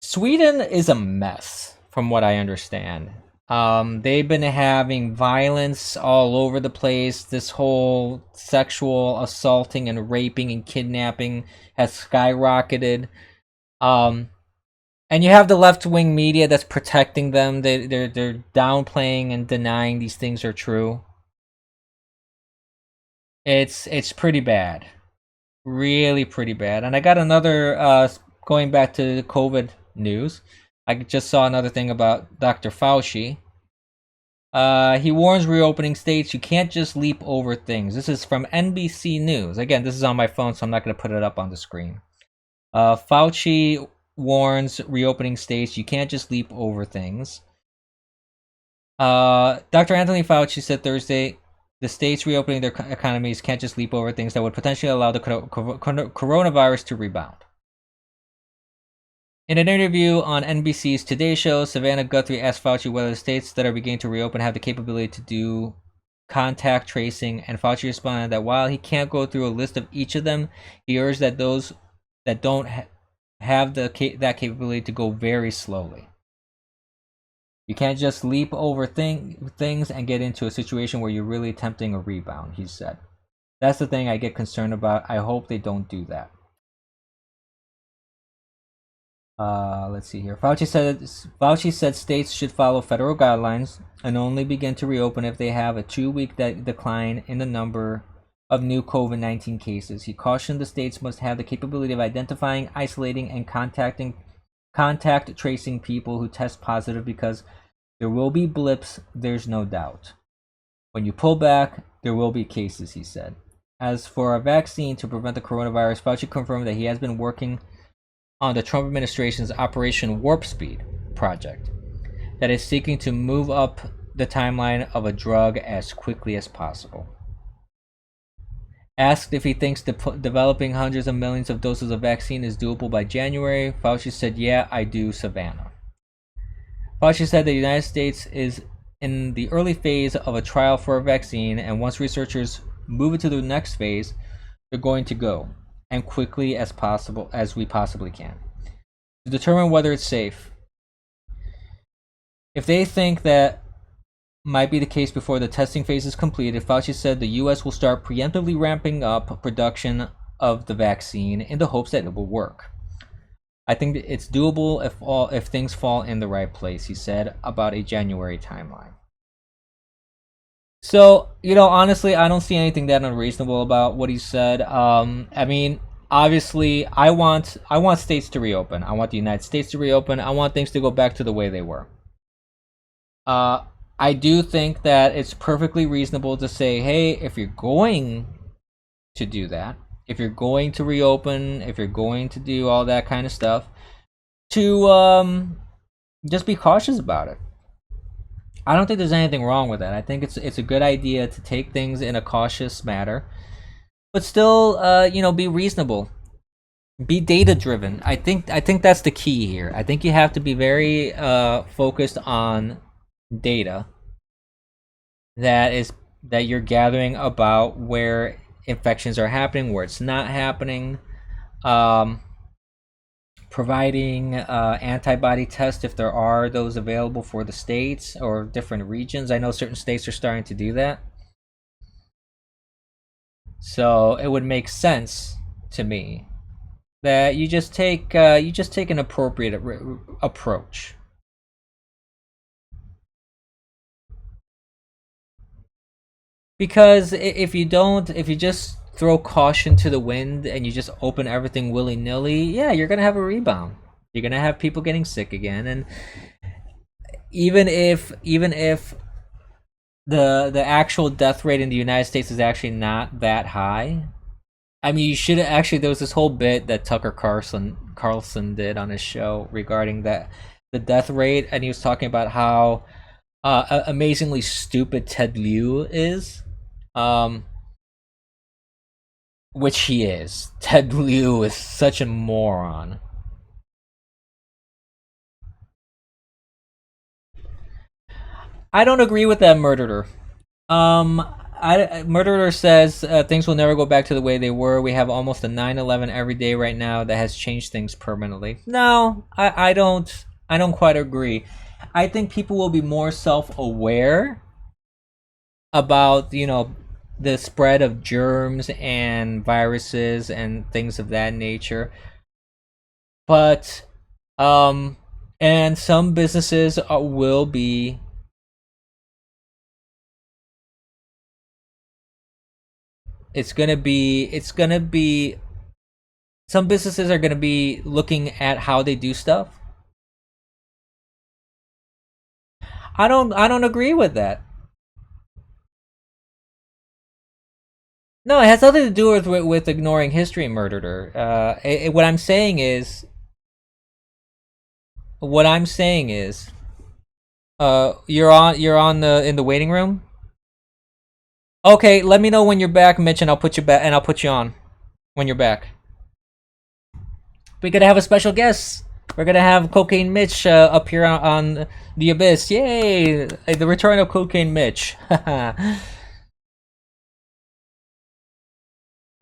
Sweden is a mess from what I understand. They've been having violence all over the place. This whole sexual assaulting and raping and kidnapping has skyrocketed. Um, and you have the left-wing media that's protecting them. They're downplaying and denying these things are true. It's pretty bad, really pretty bad. And I got another going back to the COVID news. I just saw another thing about Dr. Fauci. He warns reopening states you can't just leap over things. This is from NBC News. Again, this is on my phone, so I'm not going to put it up on the screen. Fauci warns reopening states you can't just leap over things. Dr. Anthony Fauci said Thursday the states reopening their economies can't just leap over things that would potentially allow the coronavirus to rebound. In an interview on NBC's Today Show, Savannah Guthrie asked Fauci whether the states that are beginning to reopen have the capability to do contact tracing, and Fauci responded that while he can't go through a list of each of them, he urged that those that don't have that capability to go very slowly. You can't just leap over things and get into a situation where you're really attempting a rebound, he said. That's the thing I get concerned about. I hope they don't do that. Let's see here. Fauci said states should follow federal guidelines and only begin to reopen if they have a 2-week decline in the number of new COVID-19 cases. He cautioned the states must have the capability of identifying, isolating, and contact tracing people who test positive because there will be blips, there's no doubt. When you pull back, there will be cases, he said. As for a vaccine to prevent the coronavirus, Fauci confirmed that he has been working on the Trump administration's Operation Warp Speed project that is seeking to move up the timeline of a drug as quickly as possible. Asked if he thinks developing hundreds of millions of doses of vaccine is doable by January, Fauci said, "Yeah, I do, Savannah." Fauci said the United States is in the early phase of a trial for a vaccine, and once researchers move it to the next phase, they're going to go and quickly as possible as we possibly can to determine whether it's safe. If they think that might be the case before the testing phase is completed, Fauci said the U.S. will start preemptively ramping up production of the vaccine in the hopes that it will work. I think that it's doable if things fall in the right place, he said, about a January timeline. So, honestly, I don't see anything that unreasonable about what he said. I mean, obviously, I want states to reopen. I want the United States to reopen. I want things to go back to the way they were. I do think that it's perfectly reasonable to say, hey, if you're going to do that, if you're going to reopen, if you're going to do all that kind of stuff, to just be cautious about it. I don't think there's anything wrong with that. I think it's a good idea to take things in a cautious manner, but still, be reasonable, be data driven. I think that's the key here. I think you have to be very focused on data that you're gathering about where infections are happening, where it's not happening. Providing antibody tests if there are those available for the states or different regions. I know certain states are starting to do that. So it would make sense to me that you just take an appropriate approach. Because if you don't, if you just throw caution to the wind and you just open everything willy nilly, yeah, you're gonna have a rebound. You're gonna have people getting sick again, and even if the actual death rate in the United States is actually not that high. I mean, you should actually. There was this whole bit that Tucker Carlson did on his show regarding that the death rate, and he was talking about how amazingly stupid Ted Lieu is. Um, which he is. Ted Lieu is such a moron. I don't agree with that murderer. Um, Murderer says things will never go back to the way they were. We have almost a 9/11 every day right now that has changed things permanently. No, I don't. I don't quite agree. I think people will be more self-aware about the spread of germs and viruses and things of that nature. But and some businesses will be it's gonna be some businesses are gonna be looking at how they do stuff. I don't agree with that. No, it has nothing to do with ignoring history, murderer. What I'm saying is, you're on the in the waiting room. Okay, let me know when you're back, Mitch, and I'll put you back, and I'll put you on when you're back. We're gonna have a special guest. We're gonna have Cocaine Mitch up here on the Abyss. Yay! The return of Cocaine Mitch.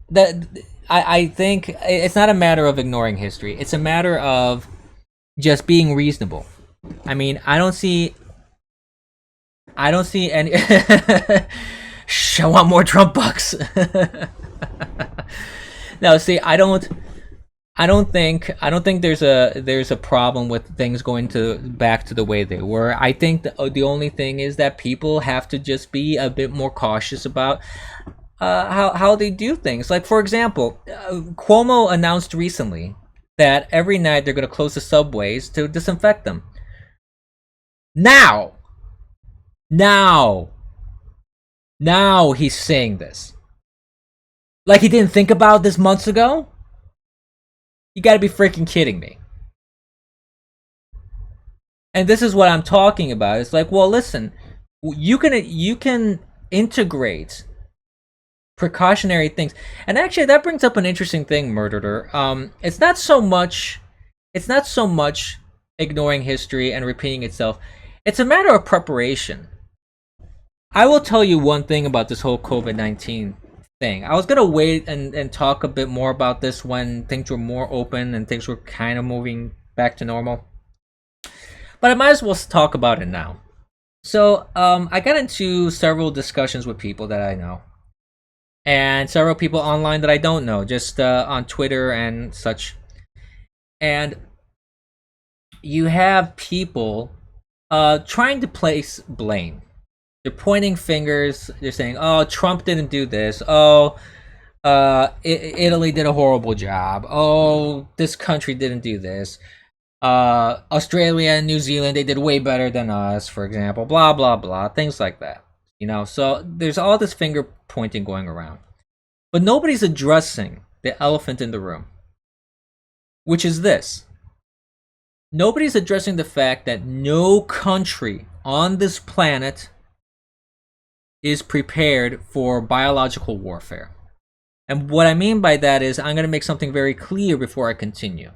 that I think it's not a matter of ignoring history. It's a matter of just being reasonable. I mean, I don't see any. Shh, I want more Trump bucks. No, see, I don't think there's a problem with things going to back to the way they were. I think the only thing is that people have to just be a bit more cautious about how they do things. Like, for example, Cuomo announced recently that every night they're going to close the subways to disinfect them. Now, now, now he's saying this. Like he didn't think about this months ago? You gotta be freaking kidding me. And this is what I'm talking about. It's like, well, listen, you can integrate precautionary things. And actually that brings up an interesting thing, murderer. It's not so much ignoring history and repeating itself. It's a matter of preparation. I will tell you one thing about this whole COVID-19 thing. I was gonna wait and talk a bit more about this when things were more open and things were kind of moving back to normal. But I might as well talk about it now. So I got into several discussions with people that I know, and several people online that I don't know, just on Twitter and such. And you have people trying to place blame. They're pointing fingers. They're saying, "Oh, Trump didn't do this. Oh, Italy did a horrible job. Oh, this country didn't do this. Australia and New Zealand, they did way better than us, for example. Blah blah blah, things like that. So there's all this finger pointing going around, but nobody's addressing the elephant in the room, which is this: nobody's addressing the fact that no country on this planet is prepared for biological warfare. And what I mean by that is, I'm going to make something very clear before I continue,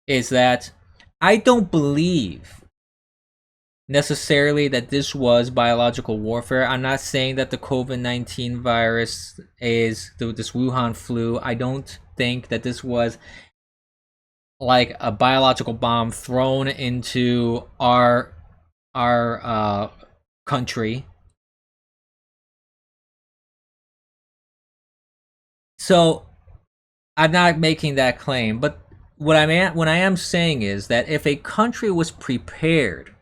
is that I don't believe necessarily that this was biological warfare. I'm not saying that the COVID-19 virus is this Wuhan flu. I don't think that this was like a biological bomb thrown into our country. So I'm not making that claim, but what I am saying is that if a country was prepared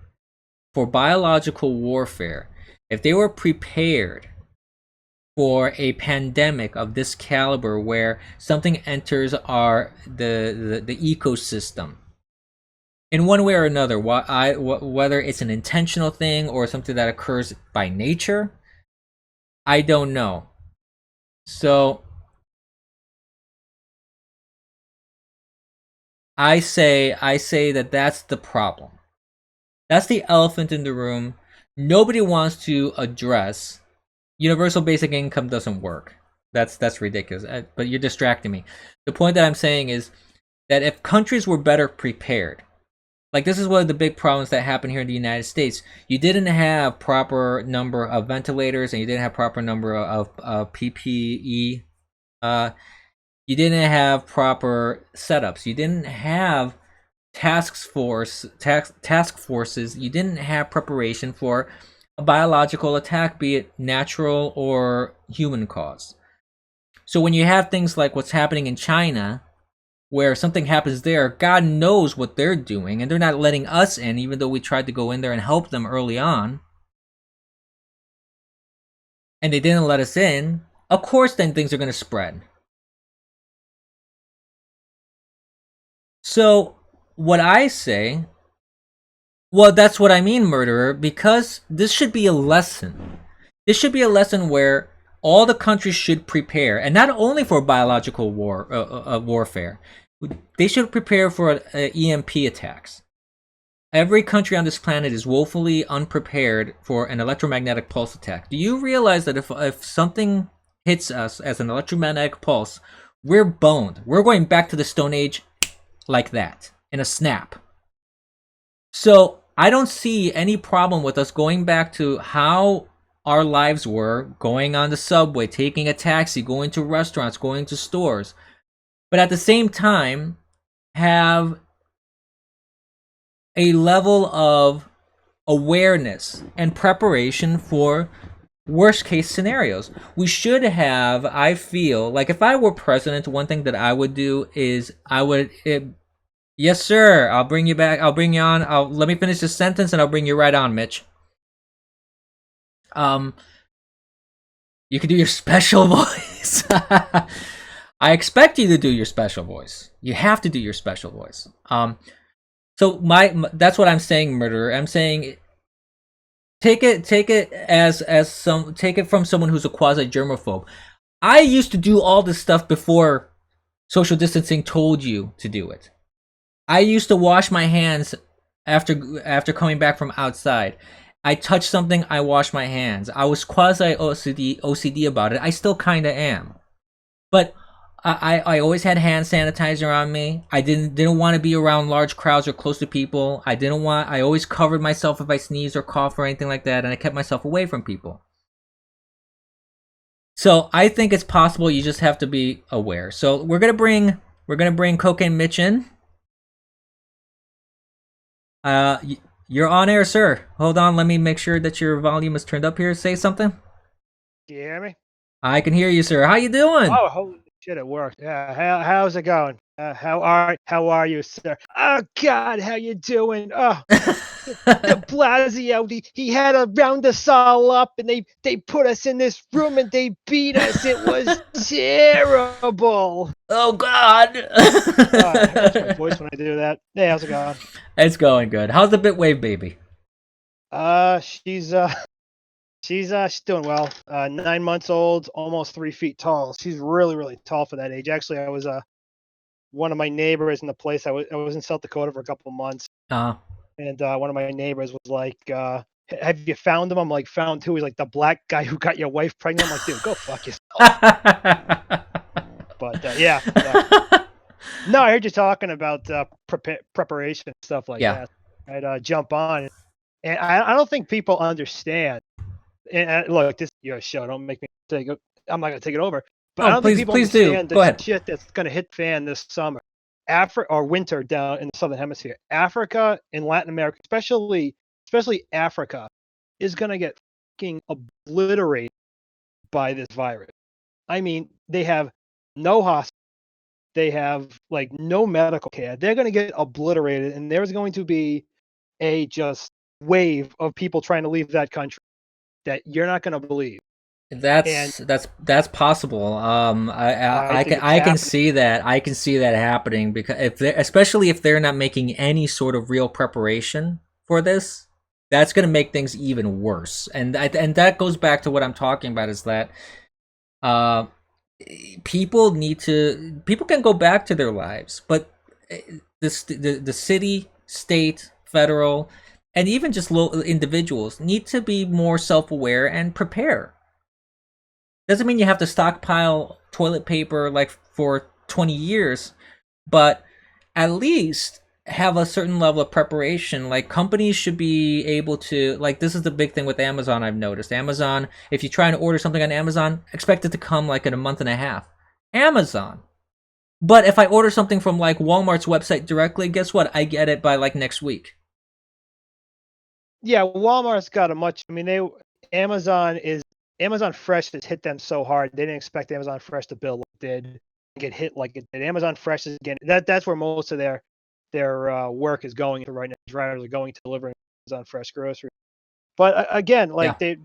for biological warfare, if they were prepared for a pandemic of this caliber where something enters the ecosystem in one way or another, whether it's an intentional thing or something that occurs by nature, I don't know. So I say that that's the problem. That's the elephant in the room. Nobody wants to address universal basic income doesn't work. That's ridiculous. But you're distracting me. The point that I'm saying is that if countries were better prepared, like this is one of the big problems that happened here in the United States. You didn't have proper number of ventilators, and you didn't have proper number of PPE. You didn't have proper setups. You didn't have task forces. You didn't have preparation for a biological attack, be it natural or human caused. So when you have things like what's happening in China, where something happens there, God knows what they're doing, and they're not letting us in, even though we tried to go in there and help them early on, and they didn't let us in. Of course, then things are going to spread. So what I say, well, that's what I mean, murderer, because this should be a lesson. This should be a lesson where all the countries should prepare, and not only for biological warfare. They should prepare for EMP attacks. Every country on this planet is woefully unprepared for an electromagnetic pulse attack. Do you realize that if something hits us as an electromagnetic pulse, we're boned? We're going back to the Stone Age like that, in a snap. So I don't see any problem with us going back to how our lives were, going on the subway, taking a taxi, going to restaurants, going to stores. But at the same time, have a level of awareness and preparation for worst case scenarios. We should have, I feel, like if I were president, one thing that I would do is yes sir, I'll bring you back, I'll bring you on, let me finish this sentence and I'll bring you right on, Mitch. You can do your special voice. I expect you to do your special voice. You have to do your special voice. So that's what I'm saying, murderer. I'm saying take it take it from someone who's a quasi germaphobe. I used to do all this stuff before social distancing told you to do it. I used to wash my hands after coming back from outside. I touch something, I wash my hands. I was quasi OCD about it. I still kind of am. But I always had hand sanitizer on me. I didn't want to be around large crowds or close to people. I always covered myself if I sneezed or coughed or anything like that, and I kept myself away from people. So I think it's possible. You just have to be aware. So we're gonna bring Cocaine Mitch in. You're on air, sir. Hold on, let me make sure that your volume is turned up here. Say something. Can you hear me? I can hear you, sir. How you doing? Oh, holy shit, it worked. Yeah, how's it going? How are you, sir? Oh God, how you doing? Oh, De Blasio, he had to round us all up, and they put us in this room and they beat us. It was terrible. Oh God! I hurt my voice when I do that. Hey, how's it going? It's going good. How's the Bitwave baby? She's doing well. 9 months old, almost 3 feet tall. She's really, really tall for that age. Actually, I was one of my neighbors in the place. I was in South Dakota for a couple of months, and one of my neighbors was like, "Have you found him?" I'm like, "Found who?" He's like, "The black guy who got your wife pregnant." I'm like, "Dude, go fuck yourself." But yeah. No, I heard you talking about preparation and stuff like that. I'd jump on, and I don't think people understand. And look, this is your show. Don't make me take it. I'm not gonna take it over. But I don't think people understand the shit that's gonna hit fan this summer, or winter down in the southern hemisphere. Africa and Latin America, especially Africa, is gonna get fucking obliterated by this virus. I mean, they have no hospital. They have like no medical care. They're gonna get obliterated, and there's going to be a just wave of people trying to leave that country that you're not gonna believe. That's possible. I think it's I can happening. see that. I can see that happening because if they, especially if they're not making any sort of real preparation for this, that's going to make things even worse. And that goes back to what I'm talking about is that uh people can go back to their lives, but the city, state, federal, and even just local individuals need to be more self-aware and prepare. Doesn't mean you have to stockpile toilet paper like for 20 years, but at least have a certain level of preparation. Like companies should be able to, like, this is the big thing with Amazon. I've noticed Amazon, if you try and order something on Amazon, expect it to come like in a month and a half. Amazon. But if I order something from like Walmart's website directly, guess what? I get it by like next week. Yeah, Walmart's got a much. I mean, Amazon Fresh has hit them so hard. They didn't expect Amazon Fresh to build like it did, get hit like it did. Amazon Fresh is again that's where most of their work is going right now. Drivers are going to delivering Amazon Fresh groceries. But again, Yeah. like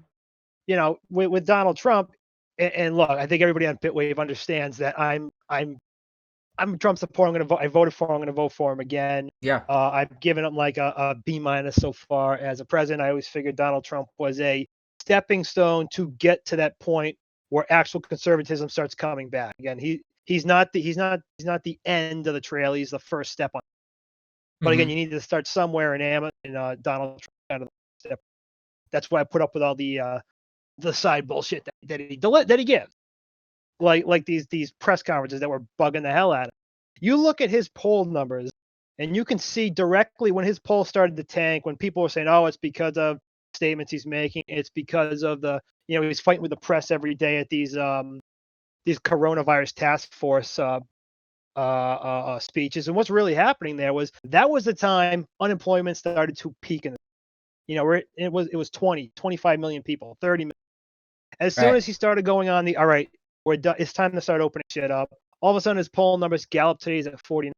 with Donald Trump, and look, I think everybody on Bitwave understands that I'm a Trump supporter. I'm going to vote. I voted for him. I'm going to vote for him again. Yeah. I've given him like a B minus so far as a president. I always figured Donald Trump was a stepping stone to get to that point where actual conservatism starts coming back. Again, he's not the end of the trail. He's the first step on. But again, Mm-hmm. you need to start somewhere in Donald Trump kind of step. That's why I put up with all the side bullshit that he gives, like these press conferences that were bugging the hell out of him. You look at his poll numbers, and you can see directly when his poll started to tank, when people were saying, "Oh, it's because of statements he's making. It's because of he's fighting with the press every day at these coronavirus task force speeches." And what's really happening there was that was the time unemployment started to peak where it was 25 million people, 30 million. As soon Right. as he started going on all right, we're done. It's time to start opening shit up. All of a sudden, his poll numbers gallop today is at 49%.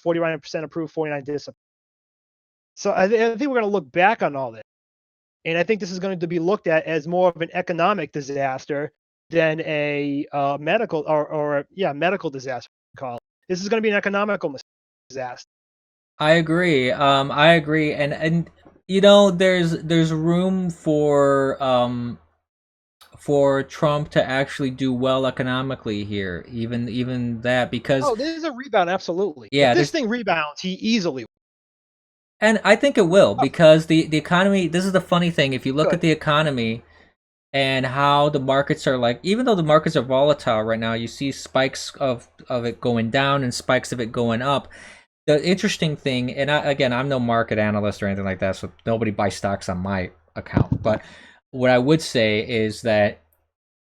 49% approved, 49 disapprove. So I think we're going to look back on all this, and I think this is going to be looked at as more of an economic disaster than a medical medical disaster. Call it. This is going to be an economical disaster. I agree. I agree, and you know, there's room for Trump to actually do well economically here. Even that because Oh, this is a rebound, absolutely. If yeah, this there's thing rebounds, he easily and I think it will because the economy. This is the funny thing. If you look at could. the economy and how the markets are like, even though the markets are volatile right now, you see spikes of it going down and spikes of it going up. The interesting thing, and again, I'm no market analyst or anything like that, so nobody buys stocks on my account. But what I would say is that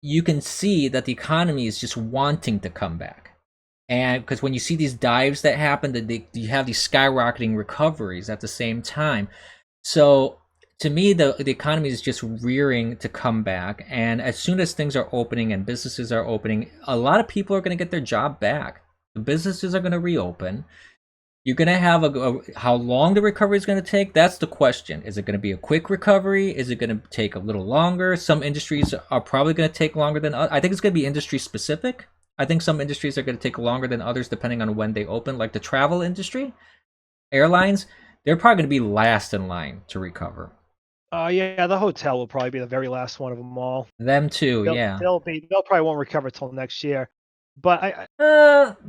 you can see that the economy is just wanting to come back. And because when you see these dives that happen, you have these skyrocketing recoveries at the same time. So to me, the economy is just rearing to come back. And as soon as things are opening and businesses are opening, a lot of people are going to get their job back. The businesses are going to reopen. You're going to have how long the recovery is going to take. That's the question. Is it going to be a quick recovery? Is it going to take a little longer? Some industries are probably going to take longer than others. I think it's going to be industry specific. I think some industries are going to take longer than others depending on when they open, like the travel industry, airlines. They're probably going to be last in line to recover. Yeah, the hotel will probably be the very last one of them all. Them too, They'll yeah. they'll probably won't recover till next year. But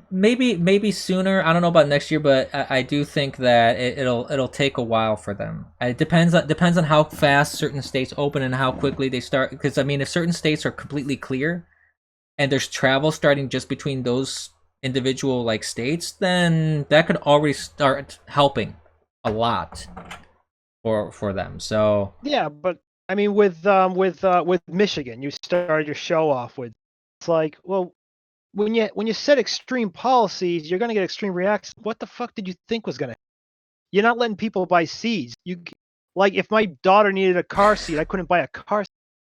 Maybe sooner. I don't know about next year, but I do think that it'll take a while for them. It depends on how fast certain states open and how quickly they start. Because I mean, if certain states are completely clear and there's travel starting just between those individual like states, then that could already start helping a lot for them. So yeah, but I mean with Michigan, you started your show off with it's like, well, when you set extreme policies, you're gonna get extreme reactions. What the fuck did you think was gonna? You're not letting people buy seeds. Like if my daughter needed a car seat, I couldn't buy a car seat.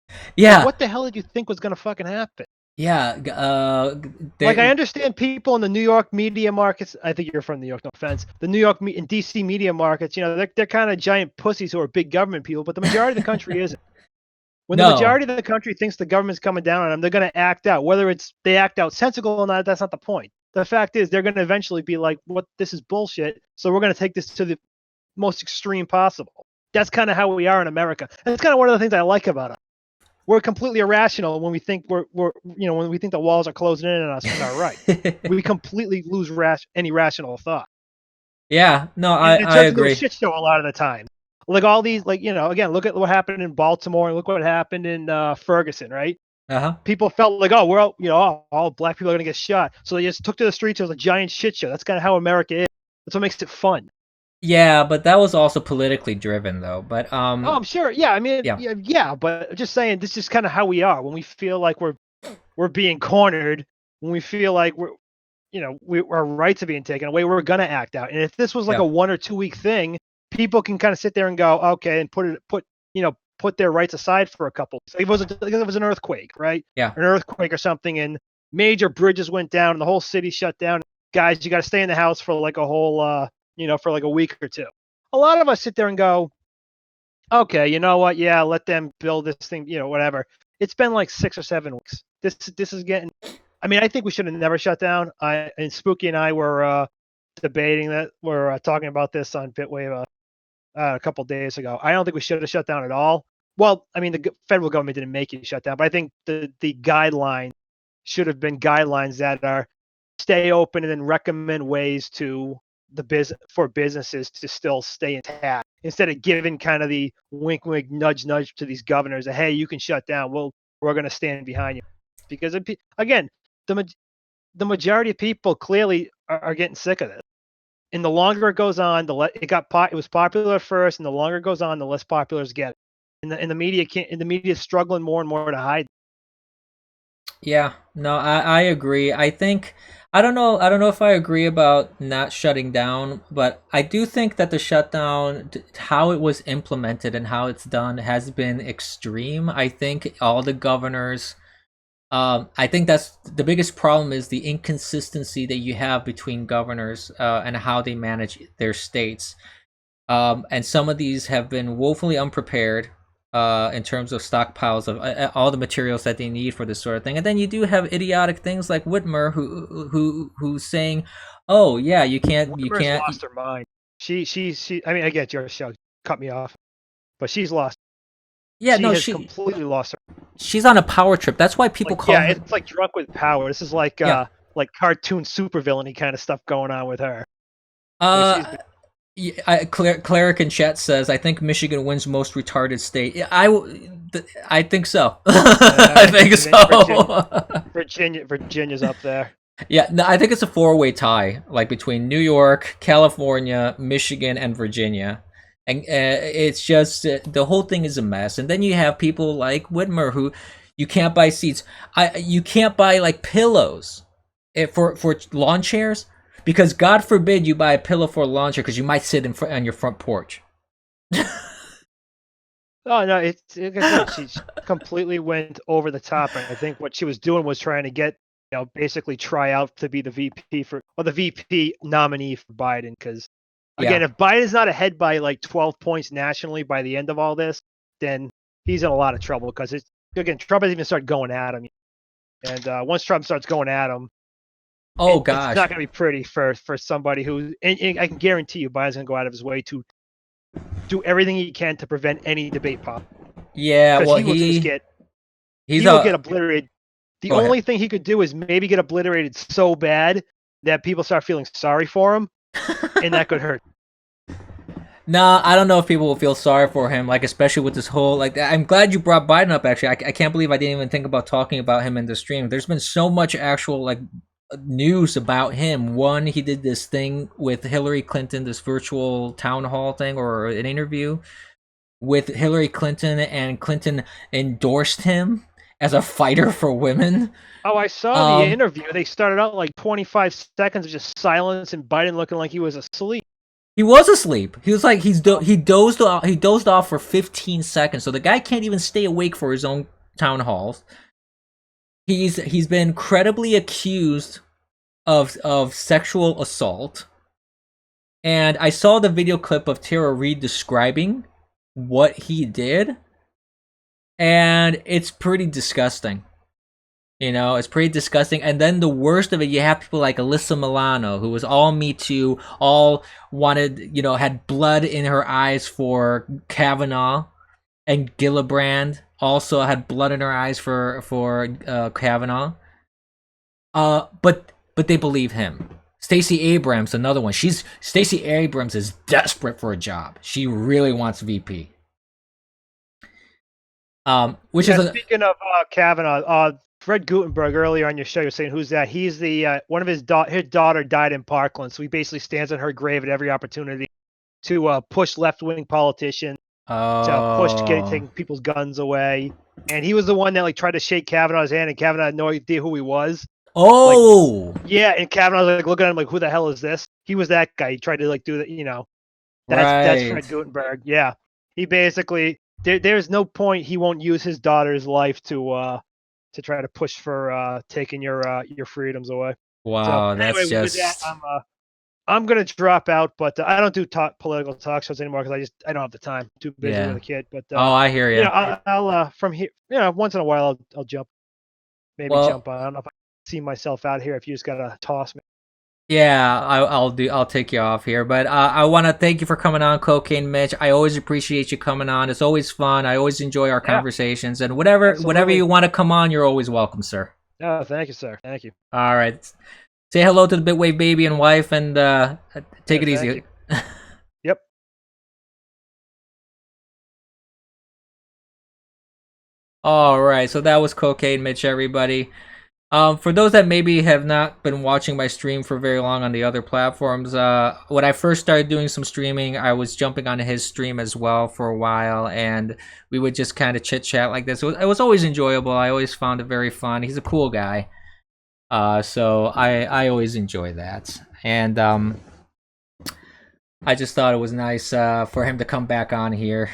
Like yeah, what the hell did you think was gonna fucking happen? yeah. Like I There. understand people in the New York media markets. I think you're from New York, no offense. The New York and DC media markets, they're kind of giant pussies who are big government people, but the majority of the country isn't. When the No. majority of the country thinks the government's coming down on them, they're going to act out. Whether it's they act out sensible or not, that's not the point. The fact is, they're going to eventually be like, "What? This is bullshit." So we're going to take this to the most extreme possible. That's kind of how we are in America. And it's kind of one of the things I like about us. We're completely irrational when we think we're when we think the walls are closing in on us and our right. We completely lose any rational thought. Yeah, no, And it I turns into a agree. shit show a lot of the time. Like all these, like again, look at what happened in Baltimore and look what happened in Ferguson, right? Uh-huh. People felt like, oh, we're all black people are gonna get shot, so they just took to the streets. It was a giant shit show. That's kind of how America is. That's what makes it fun. Yeah, but that was also politically driven though. But Oh, I'm sure. Yeah, I mean, yeah. yeah, but just saying, this is kind of how we are when we feel like we're being cornered, when we feel like our rights are being taken away, we're gonna act out. And if this was like Yeah. a 1 or 2 week thing, people can kind of sit there and go, okay, and put their rights aside for a couple. Like if it was an earthquake, right? Yeah. An earthquake or something, and major bridges went down, and the whole city shut down. Guys, you got to stay in the house for like a whole, for like a week or two. A lot of us sit there and go, okay, you know what? Yeah, let them build this thing, whatever. It's been like 6 or 7 weeks. This is getting. I mean, I think we should have never shut down. And Spooky and I were debating that. We're talking about this on Bitwave a couple days ago. I don't think we should have shut down at all. Well, I mean, the federal government didn't make you shut down, but I think the guideline should have been guidelines that are stay open and then recommend ways to for businesses to still stay intact instead of giving kind of the wink wink nudge nudge to these governors that, hey, you can shut down, we're going to stand behind you, because again, the majority of people clearly are getting sick of this, and the longer it goes on, it was popular at first, and the longer it goes on, the less popular it's getting, and the media is struggling more and more to hide. Yeah, no, I agree. I don't know if I agree about not shutting down, but I do think that the shutdown, how it was implemented and how it's done has been extreme. I think all the governors, I think that's the biggest problem is the inconsistency that you have between governors and how they manage their states. And some of these have been woefully unprepared in terms of stockpiles of all the materials that they need for this sort of thing. And then you do have idiotic things like Whitmer, who's saying, "Oh yeah, you can't." Lost her mind. She. I mean, I get your show cut me off, but she's lost. Yeah, she completely lost her. She's on a power trip. That's why people call her. Yeah, it's like drunk with power. This is like cartoon supervillainy kind of stuff going on with her. Yeah, Cleric in chat says, "I think Michigan wins most retarded state." Yeah, I think so. I think so. Virginia's up there. Yeah, no, I think it's a four-way tie, like between New York, California, Michigan, and Virginia, and it's just the whole thing is a mess. And then you have people like Whitmer who you can't buy seats. You can't buy like pillows for lawn chairs. Because God forbid you buy a pillow for a lawn chair because you might sit on your front porch. Oh no, she completely went over the top. And I think what she was doing was trying to get, basically try out to be the VP nominee for Biden. Because again, if Biden's not ahead by like 12 points nationally by the end of all this, then he's in a lot of trouble. Because Trump hasn't even started going at him, and once Trump starts going at him. Oh gosh, it's not going to be pretty for somebody who, and I can guarantee you, Biden's going to go out of his way to do everything he can to prevent any debate possible. Yeah, well, he will get obliterated. The only thing he could do is maybe get obliterated so bad that people start feeling sorry for him, and that could hurt. Nah, I don't know if people will feel sorry for him, like especially with this whole like. I'm glad you brought Biden up. Actually, I can't believe I didn't even think about talking about him in the stream. There's been so much actual like news about him. One, he did this thing with Hillary Clinton, this virtual town hall thing or an interview with Hillary Clinton, and Clinton endorsed him as a fighter for women. Oh, I saw the interview. They started out like 25 seconds of just silence and Biden looking like he was asleep. He was asleep. He was like he dozed off for 15 seconds. So the guy can't even stay awake for his own town halls. He's been credibly accused of sexual assault, and I saw the video clip of Tara Reid describing what he did, and it's pretty disgusting. You know, it's pretty disgusting. And then the worst of it, you have people like Alyssa Milano, who was all Me Too, all wanted, you know, had blood in her eyes for Kavanaugh, and Gillibrand also had blood in her eyes for Kavanaugh. But they believe him. Stacey Abrams, another one. Stacey Abrams is desperate for a job. She really wants VP. Which is speaking of Kavanaugh, Fred Gutenberg earlier on your show, you're saying who's that? He's the one of his daughter died in Parkland, so he basically stands on her grave at every opportunity to push left-wing politicians, to push taking people's guns away. And he was the one that like tried to shake Kavanaugh's hand, and Kavanaugh had no idea who he was. Oh, like, yeah, and Kavanaugh was like looking at him like, "Who the hell is this?" He was that guy. He tried to like do that, you know. That's Fred Gutenberg. Yeah, he basically there's no point he won't use his daughter's life to try to push for taking your freedoms away. Wow, so, that's anyway, just. With that, I'm gonna drop out, but I don't do political talk shows anymore because I don't have the time. I'm too busy with a kid. But oh, I hear you. You know, I'll from here. You know, once in a while I'll jump, jump on. I don't know if I see myself out here. If you just gotta toss me. Yeah, I'll take you off here, but I want to thank you for coming on, Cocaine Mitch. I always appreciate you coming on. It's always fun. I always enjoy our conversations, and whatever you want to come on, you're always welcome, sir. Oh, thank you, sir. Thank you. All right, say hello to the Bitwave baby and wife, and take it easy. Yep. All right, so that was Cocaine Mitch, everybody. For those that maybe have not been watching my stream for very long on the other platforms, when I first started doing some streaming, I was jumping on his stream as well for a while, and we would just kind of chit chat like this. It was always enjoyable. I always found it very fun. He's a cool guy, so I always enjoy that. And I just thought it was nice for him to come back on here.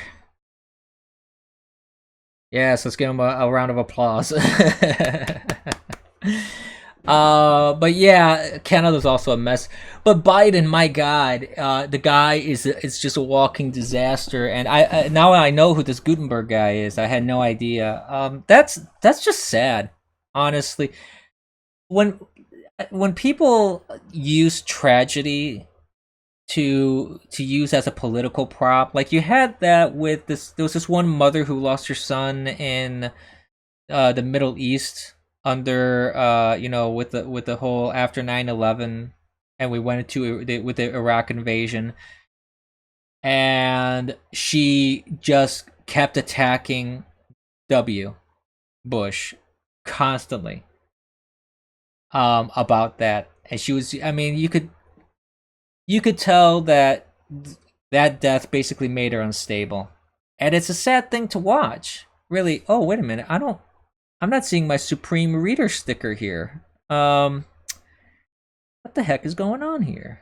Yes, let's give him a round of applause. But yeah, Canada's also a mess. But Biden, my God, the guy is just a walking disaster. And I now I know who this Gutenberg guy is. I had no idea. That's just sad, honestly. When people use tragedy to use as a political prop, like you had that with this. There was this one mother who lost her son in the Middle East under you know, with the whole after 9/11, and we went into with the Iraq invasion, and she just kept attacking Bush constantly about that. And she was, I mean, you could tell that death basically made her unstable, and it's a sad thing to watch, really. Oh, wait a minute, I'm not seeing my Supreme Reader sticker here. What the heck is going on here?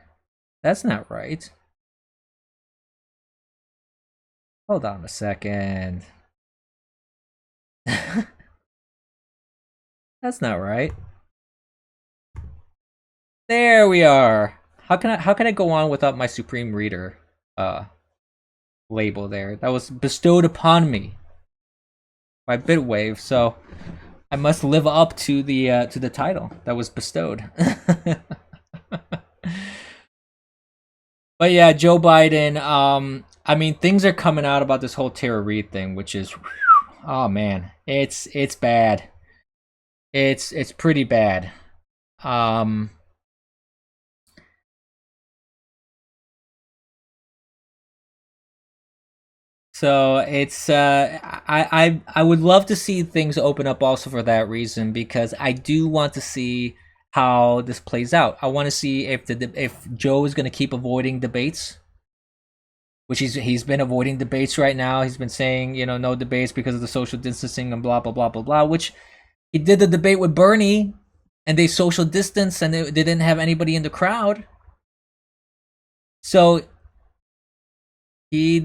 That's not right. Hold on a second. That's not right. There we are. How can I go on without my Supreme Reader label there? That was bestowed upon me by Bitwave, so I must live up to the title that was bestowed. But yeah, Joe Biden. I mean, things are coming out about this whole Tara Reade thing, which is, oh man, it's bad. It's pretty bad. So it's I would love to see things open up also for that reason, because I do want to see how this plays out. I want to see if Joe is going to keep avoiding debates, which he's been avoiding debates right now. He's been saying, you know, no debates because of the social distancing and blah blah blah blah blah. Which he did the debate with Bernie, and they social distanced, and they didn't have anybody in the crowd. So he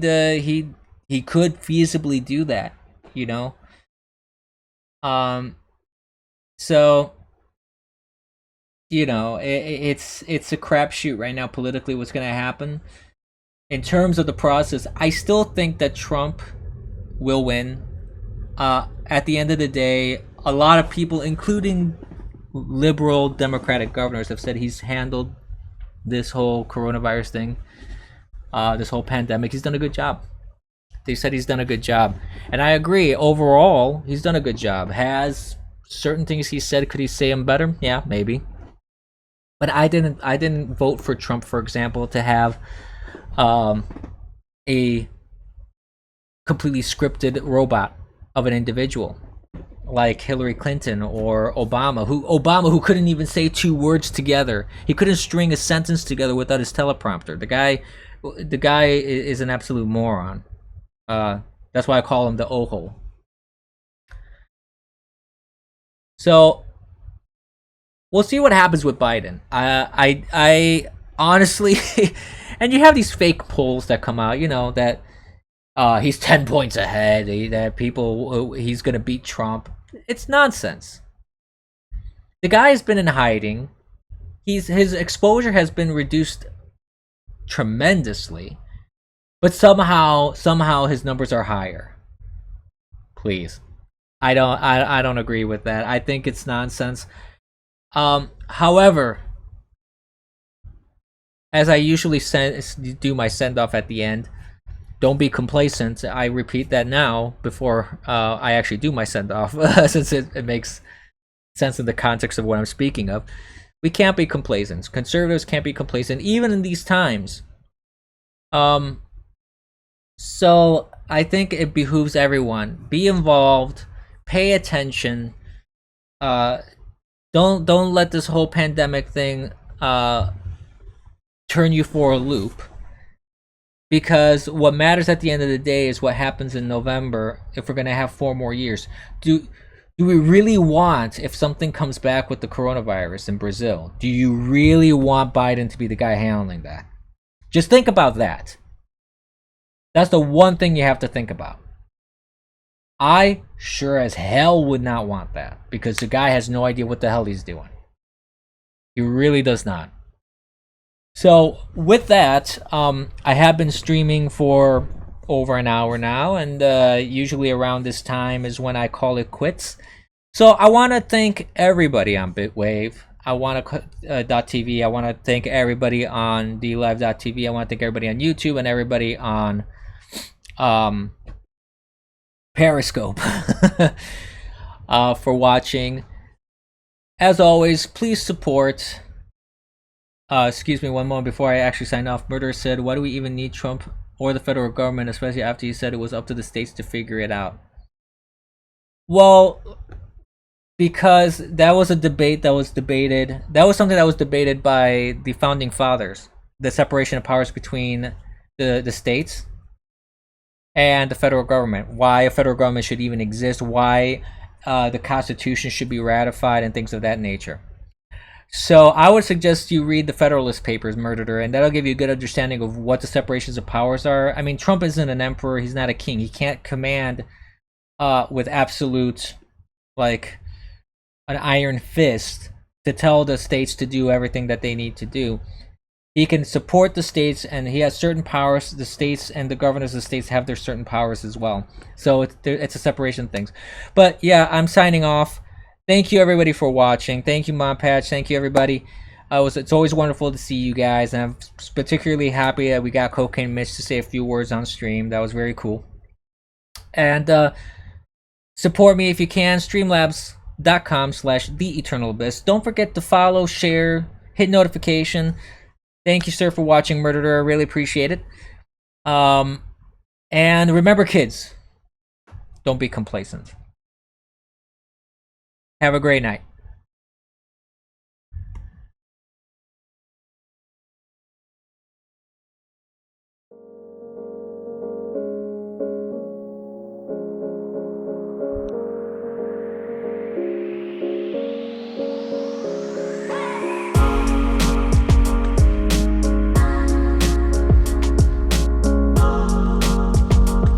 could feasibly do that, you know. So you know, it's a crapshoot right now politically. What's going to happen in terms of the process? I still think that Trump will win. at the end of the day, a lot of people, including liberal Democratic governors, have said he's handled this whole coronavirus thing, this whole pandemic. He's done a good job. They said he's done a good job, and I agree. Overall, he's done a good job. Has certain things he said, could he say them better? Yeah, maybe. But I didn't vote for Trump, for example, to have a completely scripted robot of an individual like Hillary Clinton or Obama, who couldn't even say two words together. He couldn't string a sentence together without his teleprompter. The guy is an absolute moron. That's why I call him the O-hole. So we'll see what happens with Biden. I honestly, and you have these fake polls that come out, that he's 10 points ahead, that he's gonna beat Trump. It's nonsense. The guy has been in hiding. His exposure has been reduced tremendously, but somehow his numbers are higher. Please, I don't agree with that. I think it's nonsense. However, as I usually do my send off at the end, don't be complacent. I repeat that now before I actually do my send off, since it makes sense in the context of what I'm speaking of. We can't be complacent. Conservatives can't be complacent, even in these times. So I think it behooves everyone, be involved, pay attention. Don't let this whole pandemic thing turn you for a loop. Because what matters at the end of the day is what happens in November if we're going to have 4 more years. Do we really want, if something comes back with the coronavirus in Brazil, do you really want Biden to be the guy handling that? Just think about that. That's the one thing you have to think about. I sure as hell would not want that, because the guy has no idea what the hell he's doing. He really does not. So with that, I have been streaming for over an hour now, and usually around this time is when I call it quits. So I want to thank everybody on Bitwave. I want to .tv. I want to thank everybody on DLive.tv. I want to thank everybody on YouTube and everybody on Periscope for watching. As always, please support. Excuse me one moment before I actually sign off. Murderer said, why do we even need Trump or the federal government, especially after he said it was up to the states to figure it out? Well, because that was a debate that was debated. That was something that was debated by the founding fathers. The separation of powers between the states and the federal government. Why a federal government should even exist. Why the Constitution should be ratified and things of that nature. So I would suggest you read the Federalist Papers, Murderer, and that'll give you a good understanding of what the separations of powers are. I mean, Trump isn't an emperor. He's not a king. He can't command with absolute, like, an iron fist to tell the states to do everything that they need to do. He can support the states, and he has certain powers. The states and the governors of the states have their certain powers as well. So it's a separation of things. But yeah, I'm signing off. Thank you everybody for watching. Thank you, Mom Patch. Thank you everybody. It's always wonderful to see you guys, and I'm particularly happy that we got Cocaine Mitch to say a few words on stream. That was very cool. And support me if you can. Streamlabs.com/TheEternalAbyss. Don't forget to follow, share, hit notification. Thank you, sir, for watching, Murderer. I really appreciate it. And remember, kids, don't be complacent. Have a great night.